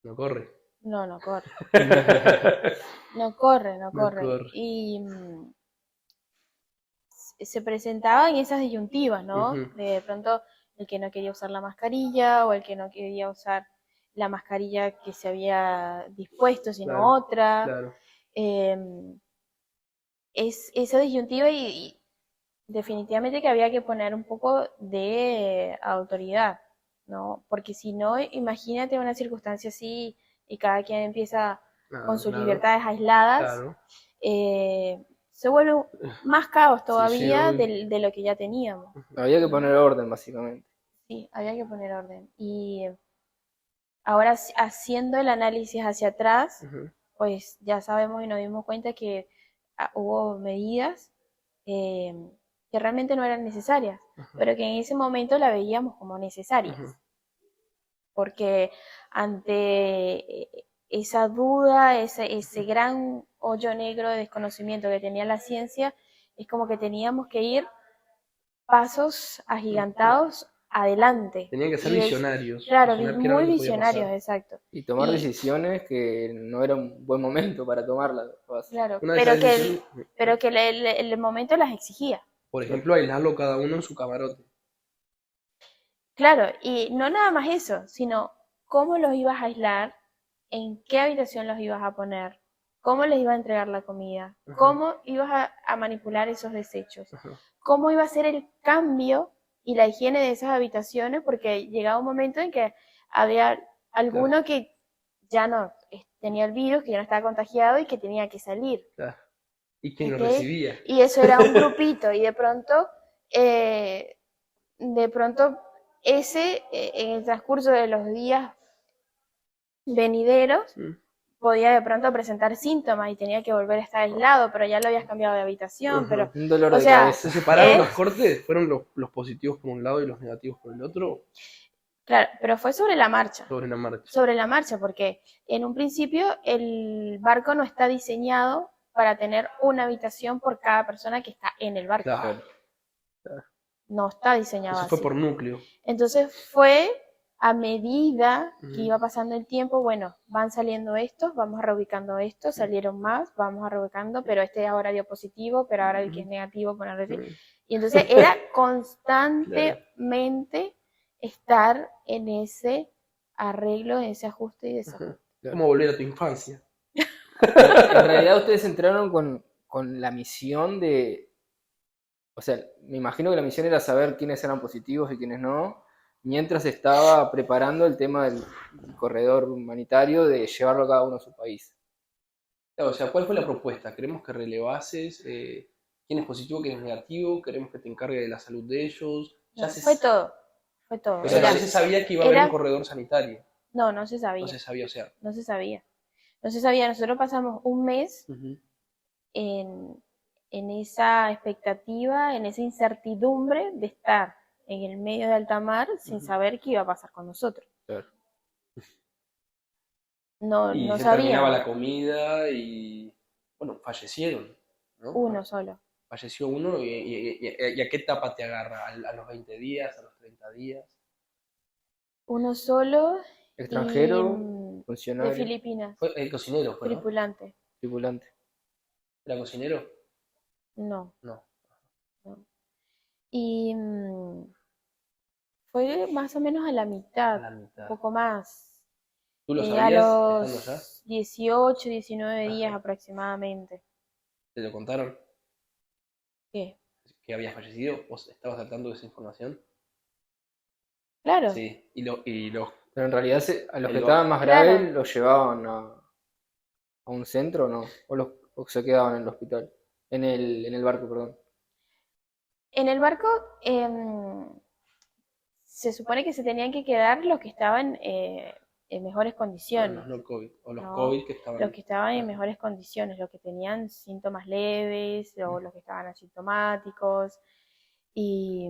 [SPEAKER 1] No corre.
[SPEAKER 3] No, no corre. No corre, no
[SPEAKER 1] No
[SPEAKER 3] corre.
[SPEAKER 1] corre.
[SPEAKER 3] Y se presentaban esas disyuntivas, ¿no?
[SPEAKER 1] Ujú,
[SPEAKER 3] De pronto el que no quería usar la mascarilla o el que no quería usar la mascarilla que se había dispuesto, sino
[SPEAKER 1] claro,
[SPEAKER 3] otra.
[SPEAKER 1] claro.
[SPEAKER 3] Eh, es esa disyuntiva y definitivamente que había que poner un poco de autoridad, ¿no? Porque si no, imagínate una circunstancia así y cada quien empieza con
[SPEAKER 1] Ah,
[SPEAKER 3] sus
[SPEAKER 1] claro,
[SPEAKER 3] libertades aisladas,
[SPEAKER 1] claro.
[SPEAKER 3] se vuelve más caos
[SPEAKER 1] Sí, sí,
[SPEAKER 3] todavía
[SPEAKER 1] obvio.
[SPEAKER 3] de lo que ya teníamos,
[SPEAKER 2] Había que
[SPEAKER 3] ¿no?
[SPEAKER 2] poner orden, básicamente.
[SPEAKER 3] Sí, había que poner orden. Y ahora haciendo el análisis hacia atrás,
[SPEAKER 1] Ujú,
[SPEAKER 3] pues ya sabemos y nos dimos cuenta que hubo medidas eh, que realmente no eran necesarias,
[SPEAKER 1] ujú,
[SPEAKER 3] pero que en ese momento la veíamos como necesarias,
[SPEAKER 1] ujú.
[SPEAKER 3] porque ante esa duda, ese gran hoyo negro de desconocimiento que tenía la ciencia, es como que teníamos que ir pasos
[SPEAKER 1] Claro.
[SPEAKER 3] agigantados adelante.
[SPEAKER 1] Tenían que ser
[SPEAKER 3] Y es,
[SPEAKER 1] visionarios,
[SPEAKER 3] claro,
[SPEAKER 1] visionar qué era
[SPEAKER 3] muy
[SPEAKER 1] lo que podía
[SPEAKER 3] visionarios,
[SPEAKER 1] pasar.
[SPEAKER 3] exacto.
[SPEAKER 2] Y tomar
[SPEAKER 3] Y
[SPEAKER 2] decisiones que no era un buen momento para tomarlas.
[SPEAKER 3] claro,
[SPEAKER 1] Una de esas decisiones,
[SPEAKER 3] pero que el momento las exigía.
[SPEAKER 1] por
[SPEAKER 2] Claro.
[SPEAKER 1] ejemplo, aislarlo cada uno en su camarote.
[SPEAKER 3] Claro, y no nada más eso, sino cómo los ibas a aislar, en qué habitación los ibas a poner, cómo les iba a entregar la comida,
[SPEAKER 1] Ajá,
[SPEAKER 3] cómo ibas a manipular esos desechos,
[SPEAKER 1] ajá,
[SPEAKER 3] cómo iba a ser el cambio y la higiene de esas habitaciones, porque llegaba un momento en que había
[SPEAKER 1] claro,
[SPEAKER 3] alguno que ya no tenía el virus, que ya no estaba contagiado y que tenía que salir.
[SPEAKER 1] claro. ¿Y quién lo
[SPEAKER 3] ¿Ok?
[SPEAKER 1] recibía?
[SPEAKER 3] Y eso era un grupito, y eh, de pronto en el transcurso de los días venideros,
[SPEAKER 1] Mm,
[SPEAKER 3] podía de pronto presentar síntomas y tenía que volver a estar aislado, pero ya lo habías cambiado de habitación, pero,
[SPEAKER 1] ajá.
[SPEAKER 2] Un dolor
[SPEAKER 3] o
[SPEAKER 2] de
[SPEAKER 3] sea,
[SPEAKER 1] ¿Se
[SPEAKER 2] cabeza.
[SPEAKER 1] separaron los cortes? ¿Fueron los positivos por un lado y los negativos por el otro?
[SPEAKER 3] claro, pero fue
[SPEAKER 1] Sobre la marcha.
[SPEAKER 3] sobre la marcha, porque en un principio el barco no está diseñado para tener una habitación por cada persona que está en el barco.
[SPEAKER 1] Claro.
[SPEAKER 3] No está diseñado
[SPEAKER 1] Eso fue
[SPEAKER 3] así.
[SPEAKER 1] por núcleo.
[SPEAKER 3] Entonces fue a medida que
[SPEAKER 1] Ujú.
[SPEAKER 3] iba pasando el tiempo, bueno, van saliendo estos, vamos reubicando estos, salieron más, vamos reubicando, pero este ahora dio positivo, pero ahora el que es negativo, ponerlo así. Y entonces era constantemente estar en ese arreglo, en ese ajuste y desajuste.
[SPEAKER 1] ¿Cómo volver a tu infancia?
[SPEAKER 2] En realidad ustedes entraron con la misión de, o sea, me imagino que la misión era saber quiénes eran positivos y quiénes no, mientras estaba preparando el tema del corredor humanitario de llevarlo a cada uno a su país.
[SPEAKER 1] Claro, o sea, ¿cuál fue la propuesta? ¿Queremos que relevases quién es positivo, quién es negativo? ¿Queremos que te encargue de la salud de ellos?
[SPEAKER 3] No, fue todo.
[SPEAKER 1] O sea, ya se sabía que iba a haber un corredor sanitario.
[SPEAKER 3] No se sabía.
[SPEAKER 1] No se sabía, o sea.
[SPEAKER 3] No se sabía. No se sabía. Nosotros pasamos un mes
[SPEAKER 1] Ujú.
[SPEAKER 3] en esa expectativa, en esa incertidumbre de estar en el medio de alta mar sin saber qué iba a pasar con nosotros.
[SPEAKER 2] Claro.
[SPEAKER 1] Y
[SPEAKER 3] No
[SPEAKER 1] se terminaba
[SPEAKER 3] sabíamos.
[SPEAKER 1] la comida y, bueno, fallecieron, ¿no?
[SPEAKER 3] Uno solo.
[SPEAKER 1] Falleció uno y ¿a qué etapa te agarra? ¿A los 20 días? ¿A los 30 días?
[SPEAKER 3] Uno solo
[SPEAKER 2] Extranjero,
[SPEAKER 3] de
[SPEAKER 2] funcionario,
[SPEAKER 3] Filipinas.
[SPEAKER 1] Fue el cocinero, fue, ¿no?
[SPEAKER 3] Tripulante.
[SPEAKER 2] tripulante.
[SPEAKER 1] ¿Era cocinero?
[SPEAKER 3] No.
[SPEAKER 1] No.
[SPEAKER 3] Y fue más o menos a la
[SPEAKER 1] A
[SPEAKER 3] mitad,
[SPEAKER 1] la mitad.
[SPEAKER 3] un poco más.
[SPEAKER 1] ¿Tú lo
[SPEAKER 3] A
[SPEAKER 1] sabías estando allá?
[SPEAKER 3] los 18, 19 días
[SPEAKER 1] Ajá.
[SPEAKER 3] aproximadamente.
[SPEAKER 1] ¿Te lo contaron?
[SPEAKER 3] ¿Qué?
[SPEAKER 1] ¿Que había fallecido? ¿Vos estabas al tanto de esa información?
[SPEAKER 3] Claro.
[SPEAKER 1] Sí. Y los
[SPEAKER 2] Pero en realidad a los que
[SPEAKER 1] El-
[SPEAKER 2] estaban más
[SPEAKER 3] Claro.
[SPEAKER 2] graves los llevaban a un centro, ¿no? O se quedaban en el hospital, en el barco, perdón.
[SPEAKER 3] En el barco se supone que se tenían que quedar los que estaban en mejores condiciones.
[SPEAKER 1] no COVID, o los
[SPEAKER 3] ¿no?
[SPEAKER 1] COVID que estaban.
[SPEAKER 3] Los que estaban en mejores condiciones, los que tenían síntomas leves o los que estaban asintomáticos. Y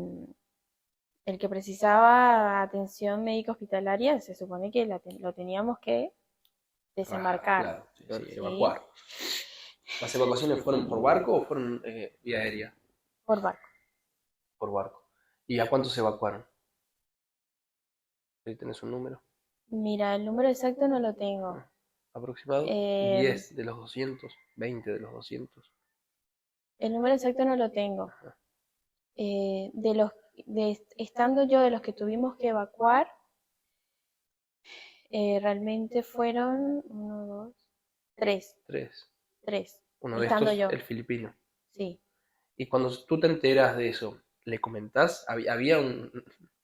[SPEAKER 3] el que precisaba atención médica hospitalaria, se supone que lo teníamos que desembarcar.
[SPEAKER 1] Claro, sí,
[SPEAKER 3] ¿sí?
[SPEAKER 1] evacuar. ¿Las evacuaciones fueron por barco o fueron vía aérea?
[SPEAKER 3] Por barco.
[SPEAKER 1] Por barco. ¿Y a cuántos se evacuaron? ¿Ahí tenés un número?
[SPEAKER 3] Mira, el número exacto no lo tengo.
[SPEAKER 1] ¿Aproximado? 10 de los 200, 20 de los 200.
[SPEAKER 3] El número exacto no lo tengo. Estando yo de los que tuvimos que evacuar, realmente fueron 1, 2, 3.
[SPEAKER 1] 3. Uno de
[SPEAKER 3] Estando
[SPEAKER 1] estos,
[SPEAKER 3] yo.
[SPEAKER 1] el filipino.
[SPEAKER 3] Sí.
[SPEAKER 1] Y cuando tú te enteras de eso, ¿le comentás? Había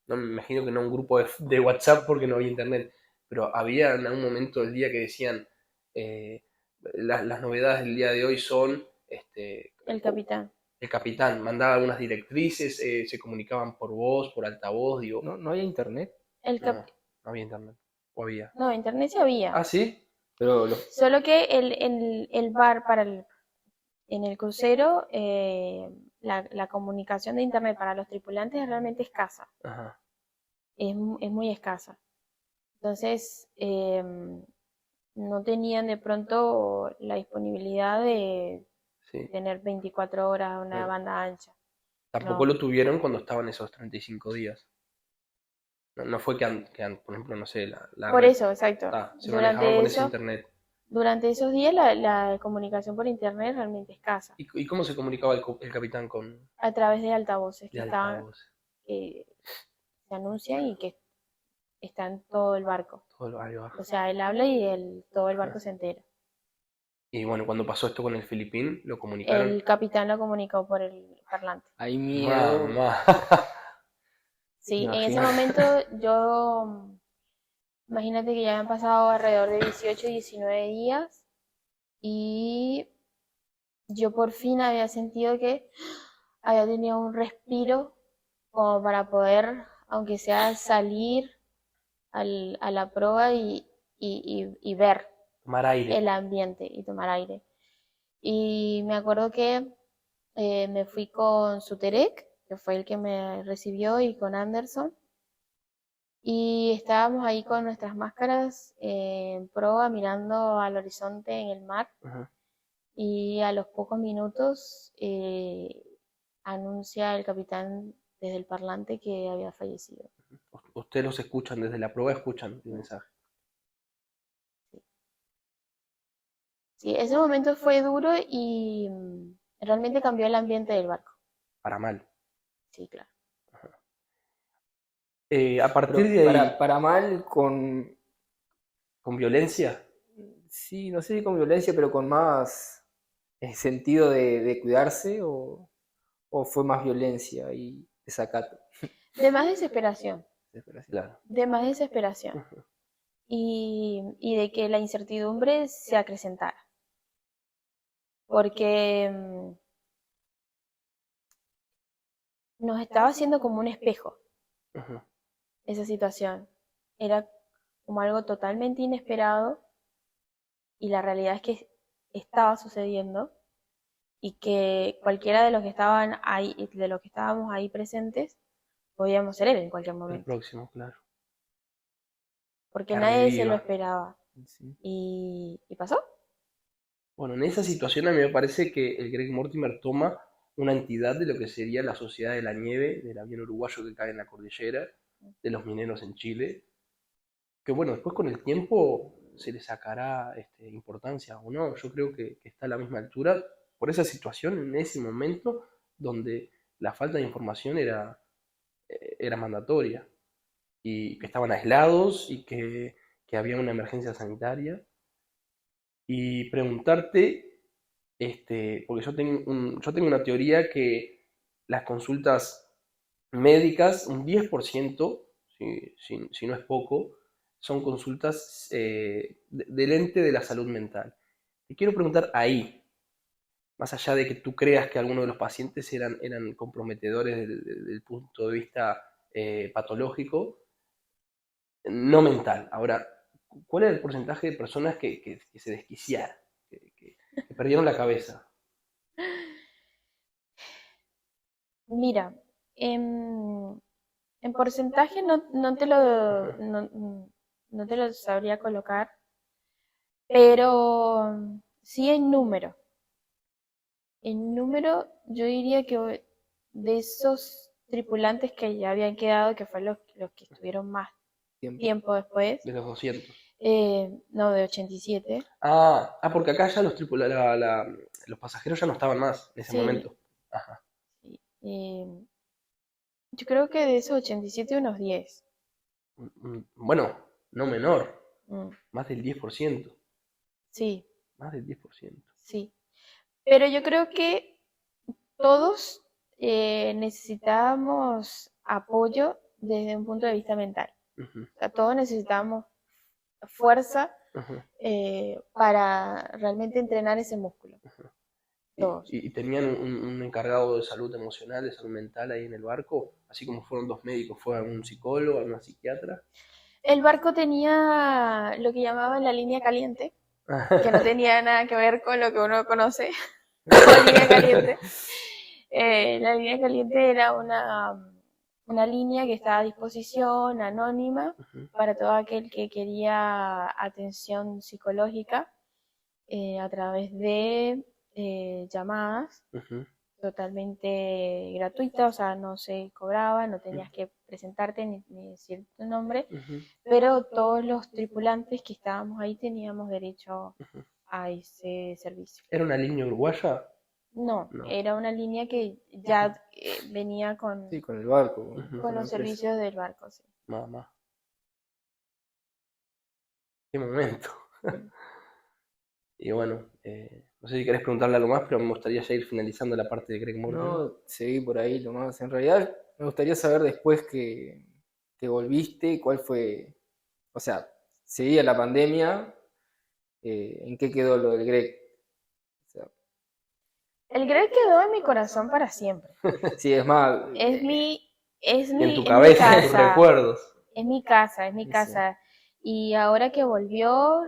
[SPEAKER 1] no me imagino que no un grupo de WhatsApp porque no había internet, pero había en algún momento del día que decían, las novedades del día de hoy son,
[SPEAKER 3] El capitán.
[SPEAKER 1] el capitán mandaba algunas directrices, se comunicaban por voz, por altavoz, digo,
[SPEAKER 2] ¿No había internet?
[SPEAKER 1] no había internet, o había.
[SPEAKER 3] No, internet sí había.
[SPEAKER 1] ¿Ah, sí?
[SPEAKER 2] Pero
[SPEAKER 3] Solo que el bar en el crucero, la comunicación de internet para los tripulantes es realmente escasa.
[SPEAKER 1] Ajá.
[SPEAKER 3] Es muy escasa. Entonces, no tenían de pronto la disponibilidad de
[SPEAKER 1] Sí.
[SPEAKER 3] tener 24 horas una
[SPEAKER 1] Claro.
[SPEAKER 3] banda ancha.
[SPEAKER 1] Tampoco
[SPEAKER 3] No.
[SPEAKER 1] lo tuvieron cuando estaban esos 35 días. No fue que, por ejemplo, no sé,
[SPEAKER 3] Por eso, exacto.
[SPEAKER 1] se manejaban con ese internet.
[SPEAKER 3] Durante esos días la comunicación por internet es realmente escasa.
[SPEAKER 1] ¿Y cómo se comunicaba el capitán con
[SPEAKER 3] A través de altavoces que
[SPEAKER 1] de
[SPEAKER 3] estaban,
[SPEAKER 1] altavoz?
[SPEAKER 3] que se anuncian y que está en todo el barco.
[SPEAKER 1] Ahí va.
[SPEAKER 3] O sea, él habla y todo el barco se entera.
[SPEAKER 1] Y bueno, cuando pasó esto con el Filipín, lo comunicaron.
[SPEAKER 3] El capitán lo comunicó por el parlante.
[SPEAKER 2] hay miedo.
[SPEAKER 1] Mamá.
[SPEAKER 3] Sí, en ese
[SPEAKER 2] Imagínate.
[SPEAKER 3] momento imagínate que ya habían pasado alrededor de 18, 19 días y yo por fin había sentido que había tenido un respiro como para poder, aunque sea salir a la proa y ver
[SPEAKER 1] Tomar aire.
[SPEAKER 3] el ambiente y tomar aire. Y me acuerdo que me fui con Suterek, que fue el que me recibió, y con Anderson. Y estábamos ahí con nuestras máscaras en proa mirando al horizonte en el mar.
[SPEAKER 1] Ajá.
[SPEAKER 3] y a los pocos minutos anuncia el capitán desde el parlante que había fallecido.
[SPEAKER 1] Ustedes los escuchan desde la proa, escuchan el mensaje.
[SPEAKER 3] Sí, ese momento fue duro y realmente cambió el ambiente del barco.
[SPEAKER 1] Para mal.
[SPEAKER 3] Sí, claro.
[SPEAKER 1] A partir
[SPEAKER 2] Pero
[SPEAKER 1] de ahí,
[SPEAKER 2] para mal, con,
[SPEAKER 1] con violencia,
[SPEAKER 2] sí, no sé si con violencia, pero con más sentido de cuidarse, o fue más violencia y desacato.
[SPEAKER 3] De más desesperación,
[SPEAKER 2] Desesperación.
[SPEAKER 1] claro.
[SPEAKER 3] de más desesperación. Y de que la incertidumbre se acrecentara. Porque nos estaba haciendo como un espejo
[SPEAKER 1] Ujú.
[SPEAKER 3] esa situación. Era como algo totalmente inesperado y la realidad es que estaba sucediendo y que cualquiera de los que estaban ahí, de los que estábamos ahí presentes, podíamos ser él en cualquier
[SPEAKER 1] El
[SPEAKER 3] momento,
[SPEAKER 1] próximo, claro.
[SPEAKER 3] porque
[SPEAKER 1] Carne
[SPEAKER 3] nadie se lo
[SPEAKER 1] viva.
[SPEAKER 3] esperaba.
[SPEAKER 2] Sí.
[SPEAKER 3] ¿Y pasó?
[SPEAKER 1] Bueno, en esa situación a mí me parece que el Greg Mortimer toma una entidad de lo que sería la Sociedad de la Nieve, del avión uruguayo que cae en la cordillera, de los mineros en Chile, que bueno, después con el tiempo se le sacará importancia o no. Yo creo que está a la misma altura por esa situación en ese momento donde la falta de información era mandatoria y que estaban aislados y que había una emergencia sanitaria. Y preguntarte, porque yo tengo una teoría que las consultas médicas, un 10%, si no es poco, son consultas del ente de la salud mental. Te quiero preguntar ahí, más allá de que tú creas que algunos de los pacientes eran comprometedores desde el punto de vista patológico, no mental. Ahora, ¿cuál era el porcentaje de personas que se desquiciaron, que perdieron la cabeza?
[SPEAKER 3] Mira, en porcentaje no te lo sabría colocar, pero sí en número. En número, yo diría que de esos tripulantes que ya habían quedado, que fueron los que estuvieron más
[SPEAKER 2] Tiempo.
[SPEAKER 3] tiempo después,
[SPEAKER 1] De los 200.
[SPEAKER 3] no, de 87,
[SPEAKER 1] Porque acá ya los pasajeros ya no estaban más en ese
[SPEAKER 3] sí,
[SPEAKER 1] momento. Ajá.
[SPEAKER 3] sí, yo creo que de esos 87 unos 10.
[SPEAKER 1] Bueno, no menor,
[SPEAKER 3] Mm,
[SPEAKER 1] más del 10%.
[SPEAKER 3] sí,
[SPEAKER 1] Más del 10%.
[SPEAKER 3] sí. Pero yo creo que todos necesitábamos apoyo desde un punto de vista mental.
[SPEAKER 1] Ujú,
[SPEAKER 3] O sea, todos necesitábamos fuerza
[SPEAKER 1] ujú.
[SPEAKER 3] para realmente entrenar ese músculo.
[SPEAKER 1] ¿Y,
[SPEAKER 3] Todos.
[SPEAKER 1] y tenían un encargado de salud emocional, de salud mental ahí en el barco? Así como fueron dos médicos, ¿fue algún psicólogo, alguna psiquiatra?
[SPEAKER 3] El barco tenía lo que llamaban la línea caliente, que no tenía nada que ver con lo que uno conoce como línea caliente. La línea caliente era una línea que estaba a disposición, anónima,
[SPEAKER 1] Ujú,
[SPEAKER 3] para todo aquel que quería atención psicológica a través de llamadas
[SPEAKER 1] ujú,
[SPEAKER 3] totalmente gratuitas, o sea, no se cobraba, no tenías que presentarte ni decir tu nombre,
[SPEAKER 1] ujú,
[SPEAKER 3] pero todos los tripulantes que estábamos ahí teníamos derecho
[SPEAKER 1] ujú.
[SPEAKER 3] a ese servicio.
[SPEAKER 1] ¿Era una línea uruguaya?
[SPEAKER 3] No,
[SPEAKER 1] No.
[SPEAKER 3] era una línea que ya venía
[SPEAKER 2] Sí, con el barco,
[SPEAKER 1] Ujú.
[SPEAKER 3] con
[SPEAKER 2] con la
[SPEAKER 3] los
[SPEAKER 2] empresa.
[SPEAKER 3] servicios del barco, sí.
[SPEAKER 1] Mamá, qué momento. Y bueno, no sé si querés preguntarle algo más, pero me gustaría ya ir finalizando la parte de Greg Mortimer.
[SPEAKER 2] No, seguí por ahí lo más. En realidad, me gustaría saber después que volviste, cuál fue, o sea, seguía la pandemia, ¿en qué quedó lo del Greg? O sea,
[SPEAKER 3] El Grey quedó en mi corazón para siempre.
[SPEAKER 2] sí, es más,
[SPEAKER 3] Es mi,
[SPEAKER 1] Y en tu
[SPEAKER 3] es mi
[SPEAKER 1] cabeza, en tus
[SPEAKER 3] casa,
[SPEAKER 1] recuerdos.
[SPEAKER 3] es mi casa, es mi
[SPEAKER 2] sí,
[SPEAKER 3] casa. Y ahora que volvió,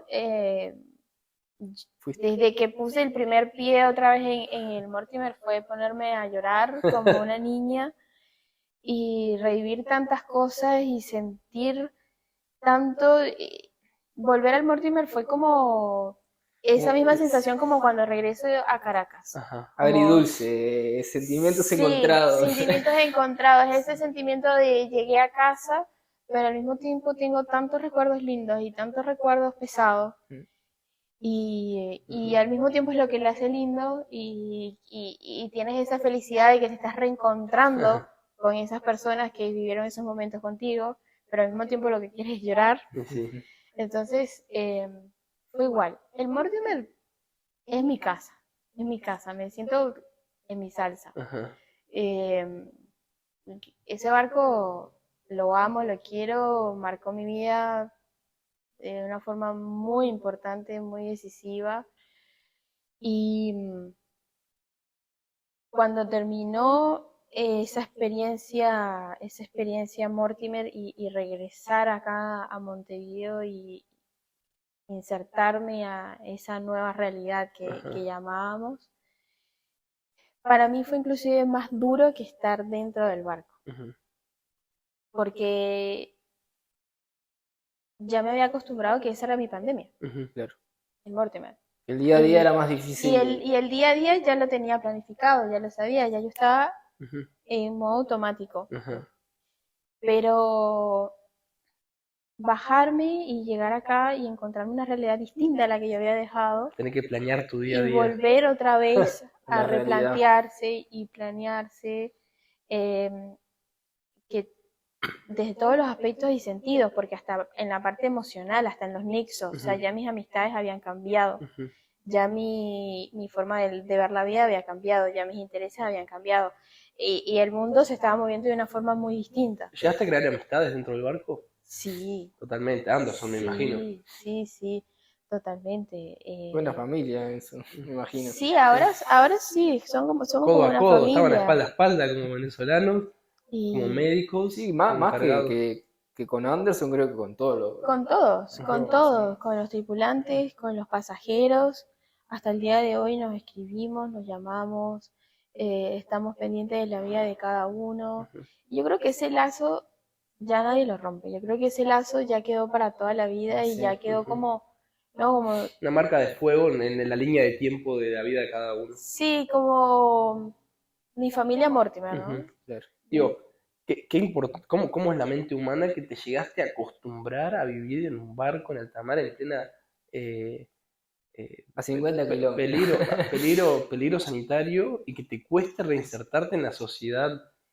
[SPEAKER 2] fuiste.
[SPEAKER 3] desde que puse el primer pie otra vez en el Mortimer fue ponerme a llorar como una niña y revivir tantas cosas y sentir tanto. Volver al Mortimer fue como esa misma sensación como cuando regreso a Caracas.
[SPEAKER 1] Ajá.
[SPEAKER 3] Como,
[SPEAKER 2] Agridulce, sentimientos
[SPEAKER 3] sí,
[SPEAKER 2] encontrados.
[SPEAKER 3] sentimientos encontrados, ese sentimiento de llegué a casa, pero al mismo tiempo tengo tantos recuerdos lindos y tantos recuerdos pesados. Y al mismo tiempo es lo que le hace lindo y tienes esa felicidad de que te estás reencontrando con esas personas que vivieron esos momentos contigo, pero al mismo tiempo lo que quieres es llorar.
[SPEAKER 1] Sí.
[SPEAKER 3] Entonces, fue igual. El Mortimer es mi casa, me siento en mi salsa.
[SPEAKER 1] Ajá.
[SPEAKER 3] Eh, Ese barco lo amo, lo quiero, marcó mi vida de una forma muy importante, muy decisiva. Y cuando terminó esa experiencia Mortimer y regresar acá a Montevideo y insertarme a esa nueva realidad que llamábamos, para mí fue inclusive más duro que estar dentro del barco,
[SPEAKER 1] Ujú.
[SPEAKER 3] porque ya me había acostumbrado que esa era mi pandemia,
[SPEAKER 1] Ujú.
[SPEAKER 2] Claro.
[SPEAKER 3] el Mortimer.
[SPEAKER 2] El día a día era más
[SPEAKER 3] Y
[SPEAKER 2] difícil.
[SPEAKER 3] y el día a día ya lo tenía planificado, ya lo sabía, ya yo estaba
[SPEAKER 1] Ujú.
[SPEAKER 3] en modo automático.
[SPEAKER 1] Ajá.
[SPEAKER 3] Pero bajarme y llegar acá y encontrarme una realidad distinta a la que yo había dejado
[SPEAKER 1] Tenés que planear tu día a
[SPEAKER 3] y
[SPEAKER 1] día.
[SPEAKER 3] volver otra vez a
[SPEAKER 2] La realidad.
[SPEAKER 3] replantearse y planearse eh, que desde todos los aspectos y sentidos, porque hasta en la parte emocional, hasta en los nexos, o sea,
[SPEAKER 1] Ujú.
[SPEAKER 3] ya mis amistades habían cambiado,
[SPEAKER 1] Ujú.
[SPEAKER 3] ya mi forma de ver la vida había cambiado, ya mis intereses habían cambiado y el mundo se estaba moviendo de una forma muy distinta.
[SPEAKER 1] ¿Llegaste a crear amistades dentro del barco?
[SPEAKER 3] Sí,
[SPEAKER 1] Totalmente. Anderson, me imagino.
[SPEAKER 3] sí, totalmente.
[SPEAKER 2] Buena familia, eso, me imagino.
[SPEAKER 3] Sí, ahora sí, somos
[SPEAKER 1] Codo
[SPEAKER 3] como
[SPEAKER 1] a
[SPEAKER 3] una
[SPEAKER 1] codo, estaban
[SPEAKER 3] familia.
[SPEAKER 1] a espalda como venezolanos, como
[SPEAKER 3] Y
[SPEAKER 1] médicos,
[SPEAKER 2] Sí, más
[SPEAKER 1] encargados.
[SPEAKER 2] que con Anderson, creo que con todos
[SPEAKER 3] con todos, con los tripulantes, con los pasajeros. Hasta el día de hoy nos escribimos, nos llamamos, estamos pendientes de la vida de cada uno. Y yo creo que ese lazo ya nadie lo rompe. Yo creo que ese lazo ya quedó para toda la vida y
[SPEAKER 2] Sí.
[SPEAKER 3] ya quedó como, ¿no? Como,
[SPEAKER 1] Una marca de fuego en la línea de tiempo de la vida de cada uno.
[SPEAKER 3] sí, como mi familia Mortimer,
[SPEAKER 1] Ujú.
[SPEAKER 3] ¿no?
[SPEAKER 2] Claro.
[SPEAKER 1] Digo, ¿cómo es la mente humana que te llegaste a acostumbrar a vivir en un barco en alta mar en plena eh,
[SPEAKER 2] A 50 kilómetros.
[SPEAKER 1] peligro sanitario y que te cueste reinsertarte en la sociedad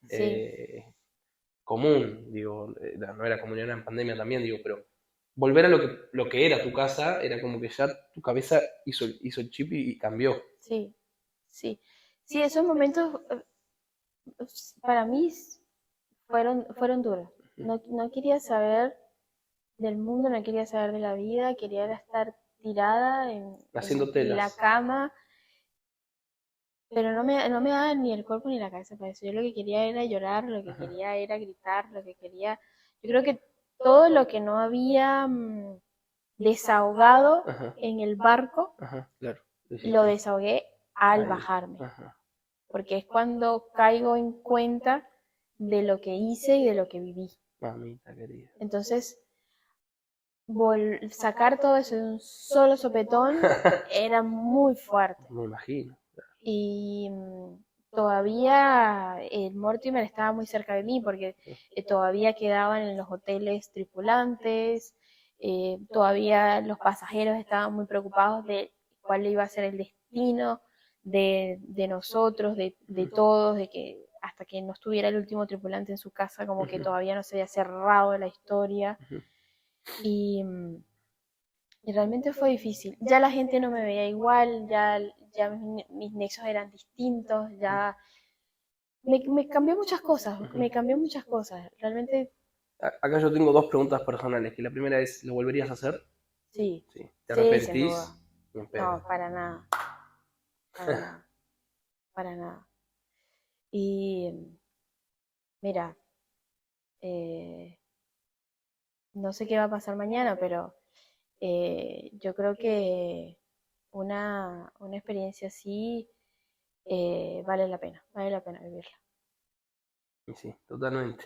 [SPEAKER 3] Sí,
[SPEAKER 1] común? Digo, no era común, era en pandemia también, digo, pero volver a lo que era tu casa era como que ya tu cabeza hizo el chip y cambió.
[SPEAKER 3] sí, sí. Sí, esos momentos para mí fueron duros. No quería saber del mundo, no quería saber de la vida, quería era estar tirada
[SPEAKER 1] Haciendo
[SPEAKER 3] en la
[SPEAKER 1] telas.
[SPEAKER 3] cama, pero no me daba ni el cuerpo ni la cabeza para eso. Yo lo que quería era llorar, lo que
[SPEAKER 1] Ajá,
[SPEAKER 3] quería era gritar, lo que quería... Yo creo que todo lo que no había desahogado
[SPEAKER 1] ajá,
[SPEAKER 3] en el barco,
[SPEAKER 1] ajá, claro. Lo
[SPEAKER 3] lo
[SPEAKER 1] hiciste
[SPEAKER 3] desahogué al
[SPEAKER 1] ahí.
[SPEAKER 3] bajarme,
[SPEAKER 1] Ajá.
[SPEAKER 3] porque es cuando caigo en cuenta de lo que hice y de lo que viví.
[SPEAKER 1] Mamita querida.
[SPEAKER 3] Entonces, sacar todo eso de un solo sopetón era muy fuerte.
[SPEAKER 1] Me imagino.
[SPEAKER 3] Y todavía el Mortimer estaba muy cerca de mí porque todavía quedaban en los hoteles tripulantes, todavía los pasajeros estaban muy preocupados de cuál iba a ser el destino de nosotros, de todos, de que hasta que no estuviera el último tripulante en su casa, como que todavía no se había cerrado la historia.
[SPEAKER 1] Ujú.
[SPEAKER 3] Y, y realmente fue difícil. Ya la gente no me veía igual, ya mis nexos eran distintos, ya me cambió muchas cosas,
[SPEAKER 1] Ujú.
[SPEAKER 3] me cambió muchas cosas. Realmente
[SPEAKER 1] Acá yo tengo dos preguntas personales, que la primera es, ¿lo volverías a hacer?
[SPEAKER 3] sí,
[SPEAKER 1] Sí. ¿Te
[SPEAKER 3] sí, sin duda.
[SPEAKER 1] arrepentís? Ni en pedo.
[SPEAKER 3] No, para nada, para nada. Y mira, eh, no sé qué va a pasar mañana, pero yo creo que una experiencia así vale la pena vivirla.
[SPEAKER 1] Y sí, totalmente.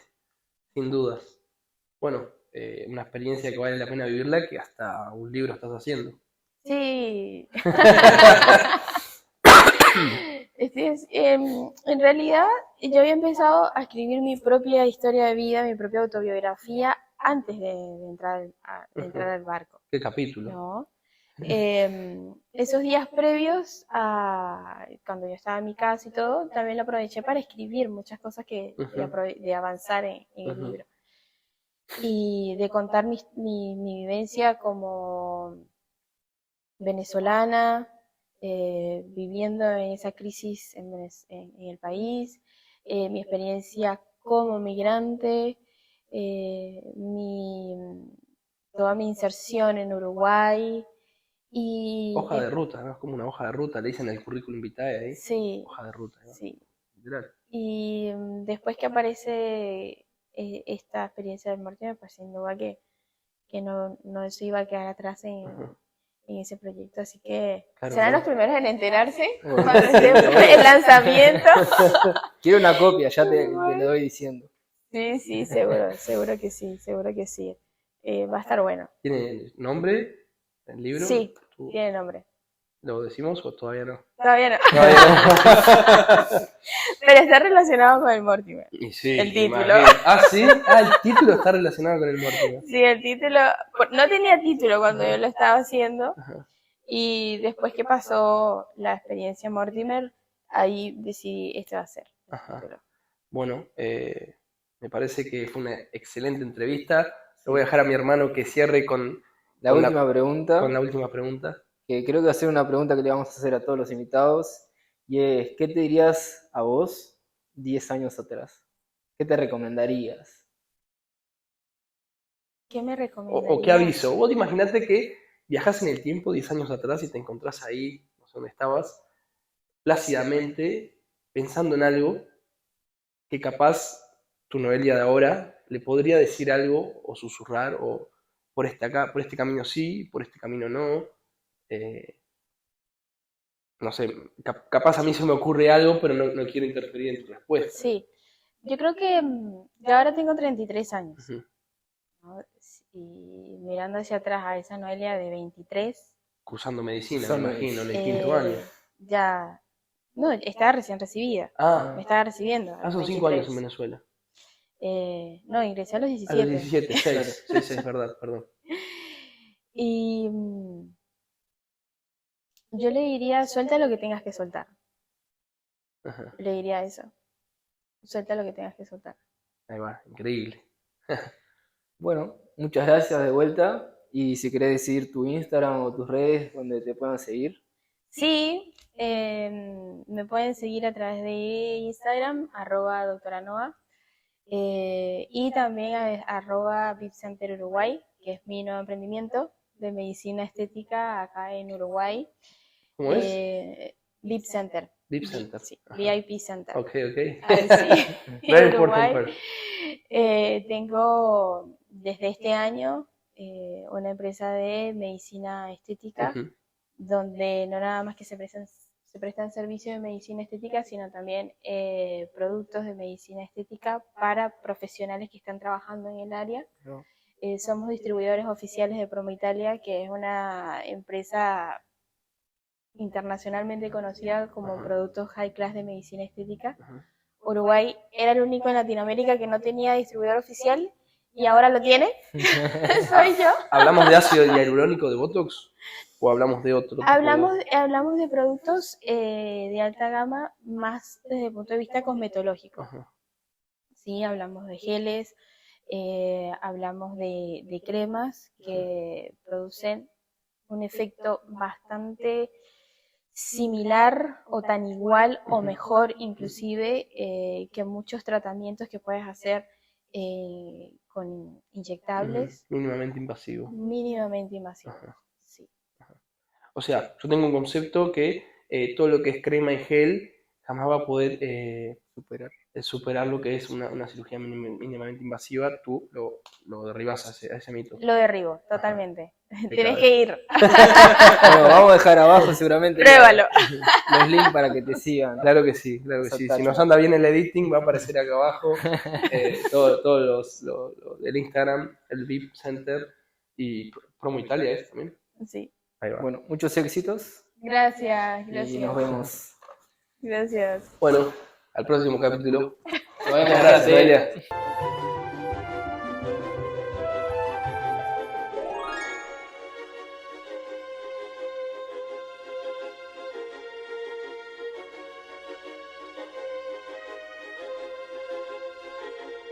[SPEAKER 1] Sin dudas. Bueno, una experiencia que vale la pena vivirla, que hasta un libro estás haciendo.
[SPEAKER 3] Sí. En realidad, yo había empezado a escribir mi propia historia de vida, mi propia autobiografía, antes de entrar, de entrar al barco,
[SPEAKER 1] ¿Qué capítulo?
[SPEAKER 3] ¿no? Esos días previos a cuando yo estaba en mi casa y todo, también lo aproveché para escribir muchas cosas de avanzar en el libro. Y de contar mi vivencia como venezolana, viviendo en esa crisis en el país, mi experiencia como migrante, toda mi inserción en Uruguay. Y
[SPEAKER 1] Hoja de ruta, ¿no? Es como una hoja de ruta, le dicen el currículum vitae ahí.
[SPEAKER 3] sí,
[SPEAKER 1] Hoja de ruta, ¿no?
[SPEAKER 3] sí.
[SPEAKER 1] Literal.
[SPEAKER 3] Y después que aparece esta experiencia del Mortimer, pues sin duda que no se iba a quedar atrás en ese proyecto, así que
[SPEAKER 1] Claro,
[SPEAKER 3] serán
[SPEAKER 1] claro.
[SPEAKER 3] los primeros en enterarse
[SPEAKER 2] Bueno,
[SPEAKER 3] cuando esté el lanzamiento.
[SPEAKER 2] Quiero una copia, ya te lo voy diciendo.
[SPEAKER 3] Sí, seguro que sí, seguro que sí. Va a estar bueno.
[SPEAKER 1] ¿Tiene nombre el libro?
[SPEAKER 3] Sí,
[SPEAKER 1] ¿Tú
[SPEAKER 3] tiene nombre.
[SPEAKER 1] lo decimos o todavía no?
[SPEAKER 3] Todavía no,
[SPEAKER 1] Todavía no.
[SPEAKER 3] pero está relacionado con el Mortimer.
[SPEAKER 1] Y sí,
[SPEAKER 3] El título.
[SPEAKER 1] imagino. Ah, sí. Ah, el título está relacionado con el Mortimer.
[SPEAKER 3] Sí, el título, no tenía título cuando yo lo estaba haciendo,
[SPEAKER 1] Ajá.
[SPEAKER 3] y después que pasó la experiencia Mortimer, ahí decidí este va a ser el
[SPEAKER 1] Ajá.
[SPEAKER 3] título.
[SPEAKER 1] Bueno, me parece que fue una excelente entrevista. Le voy a dejar a mi hermano que cierre con
[SPEAKER 2] La
[SPEAKER 1] con
[SPEAKER 2] última pregunta,
[SPEAKER 1] con la última pregunta.
[SPEAKER 2] que creo que va a ser una pregunta que le vamos a hacer a todos los invitados, y es, ¿qué te dirías a vos 10 años atrás? ¿Qué te recomendarías?
[SPEAKER 3] ¿Qué me
[SPEAKER 1] ¿O
[SPEAKER 3] recomendarías?
[SPEAKER 1] qué aviso? Vos imaginate que viajás en el tiempo 10 años atrás y te encontrás ahí, no sé dónde estabas, plácidamente pensando en algo que capaz tu Noelia de ahora le podría decir algo o susurrar o por este camino sí, por este camino no. No sé, capaz a mí se me ocurre algo, pero no quiero interferir en tu respuesta.
[SPEAKER 3] Sí, yo creo que yo ahora tengo 33 años,
[SPEAKER 1] Ujú.
[SPEAKER 3] ¿no? Y mirando hacia atrás a esa Noelia de 23,
[SPEAKER 1] Cursando medicina,
[SPEAKER 2] Son
[SPEAKER 1] me imagino, en el quinto año.
[SPEAKER 3] ya, no, estaba recién recibida, me
[SPEAKER 1] Ah,
[SPEAKER 3] estaba recibiendo a los
[SPEAKER 1] son 5 años
[SPEAKER 3] 23.
[SPEAKER 1] en Venezuela.
[SPEAKER 3] No, ingresé a los
[SPEAKER 1] A los
[SPEAKER 3] 17.
[SPEAKER 1] 17, 6, 6, 6, verdad, perdón.
[SPEAKER 3] Y yo le diría, suelta lo que tengas que soltar.
[SPEAKER 1] Ajá,
[SPEAKER 3] Le diría eso, suelta lo que tengas que soltar.
[SPEAKER 1] ahí va, increíble.
[SPEAKER 2] Bueno, muchas gracias de vuelta, y si querés decir tu Instagram o tus redes donde te puedan seguir.
[SPEAKER 3] Sí, me pueden seguir a través de Instagram, @doctoranoa, y también @VipCenter Uruguay, que es mi nuevo emprendimiento de medicina estética acá en Uruguay.
[SPEAKER 1] ¿Cómo es?
[SPEAKER 3] VIP Center.
[SPEAKER 1] Deep Center.
[SPEAKER 3] Sí,
[SPEAKER 1] Ajá.
[SPEAKER 3] VIP Center.
[SPEAKER 1] Ok, ok.
[SPEAKER 3] Ahí sí,
[SPEAKER 1] No
[SPEAKER 3] en
[SPEAKER 1] es por
[SPEAKER 3] Uruguay.
[SPEAKER 1] romper.
[SPEAKER 3] Tengo desde este año una empresa de medicina estética,
[SPEAKER 1] Ujú.
[SPEAKER 3] donde no nada más que se prestan servicios de medicina estética, sino también productos de medicina estética para profesionales que están trabajando en el área.
[SPEAKER 2] ¿No?
[SPEAKER 3] Somos distribuidores oficiales de Promo Italia, que es una empresa internacionalmente conocida como productos high class de medicina estética.
[SPEAKER 1] Ajá.
[SPEAKER 3] Uruguay era el único en Latinoamérica que no tenía distribuidor oficial y ahora lo tiene. Soy yo.
[SPEAKER 1] ¿Hablamos de ácido hialurónico de Botox o hablamos de otro tipo
[SPEAKER 3] Hablamos de productos de alta gama más desde el punto de vista cosmetológico.
[SPEAKER 1] Ajá.
[SPEAKER 3] Sí, hablamos de geles, hablamos de cremas que producen un efecto bastante similar o tan igual o mejor inclusive que muchos tratamientos que puedes hacer con inyectables
[SPEAKER 1] Mínimamente invasivo.
[SPEAKER 3] mínimamente invasivos.
[SPEAKER 1] Ajá.
[SPEAKER 3] Sí.
[SPEAKER 1] O sea, yo tengo un concepto que todo lo que es crema y gel jamás va a poder superar lo que es una cirugía mínimamente invasiva. Tú lo derribas a ese mito.
[SPEAKER 3] Lo derribo, totalmente.
[SPEAKER 1] Qué
[SPEAKER 3] Tienes
[SPEAKER 1] cabeza.
[SPEAKER 3] que ir.
[SPEAKER 2] Bueno, vamos a dejar abajo seguramente
[SPEAKER 3] Pruébalo.
[SPEAKER 2] los links para que te sigan.
[SPEAKER 1] Claro que sí, claro que sí. Si nos anda bien el editing, va a aparecer acá abajo todos los del Instagram, el VIP Center y Promo Italia es también.
[SPEAKER 3] Sí.
[SPEAKER 1] Ahí va.
[SPEAKER 2] Bueno, muchos éxitos
[SPEAKER 3] Gracias,
[SPEAKER 2] y
[SPEAKER 3] gracias.
[SPEAKER 2] nos vemos.
[SPEAKER 3] Gracias.
[SPEAKER 1] Bueno, al próximo capítulo. Muchas gracias, Noelia.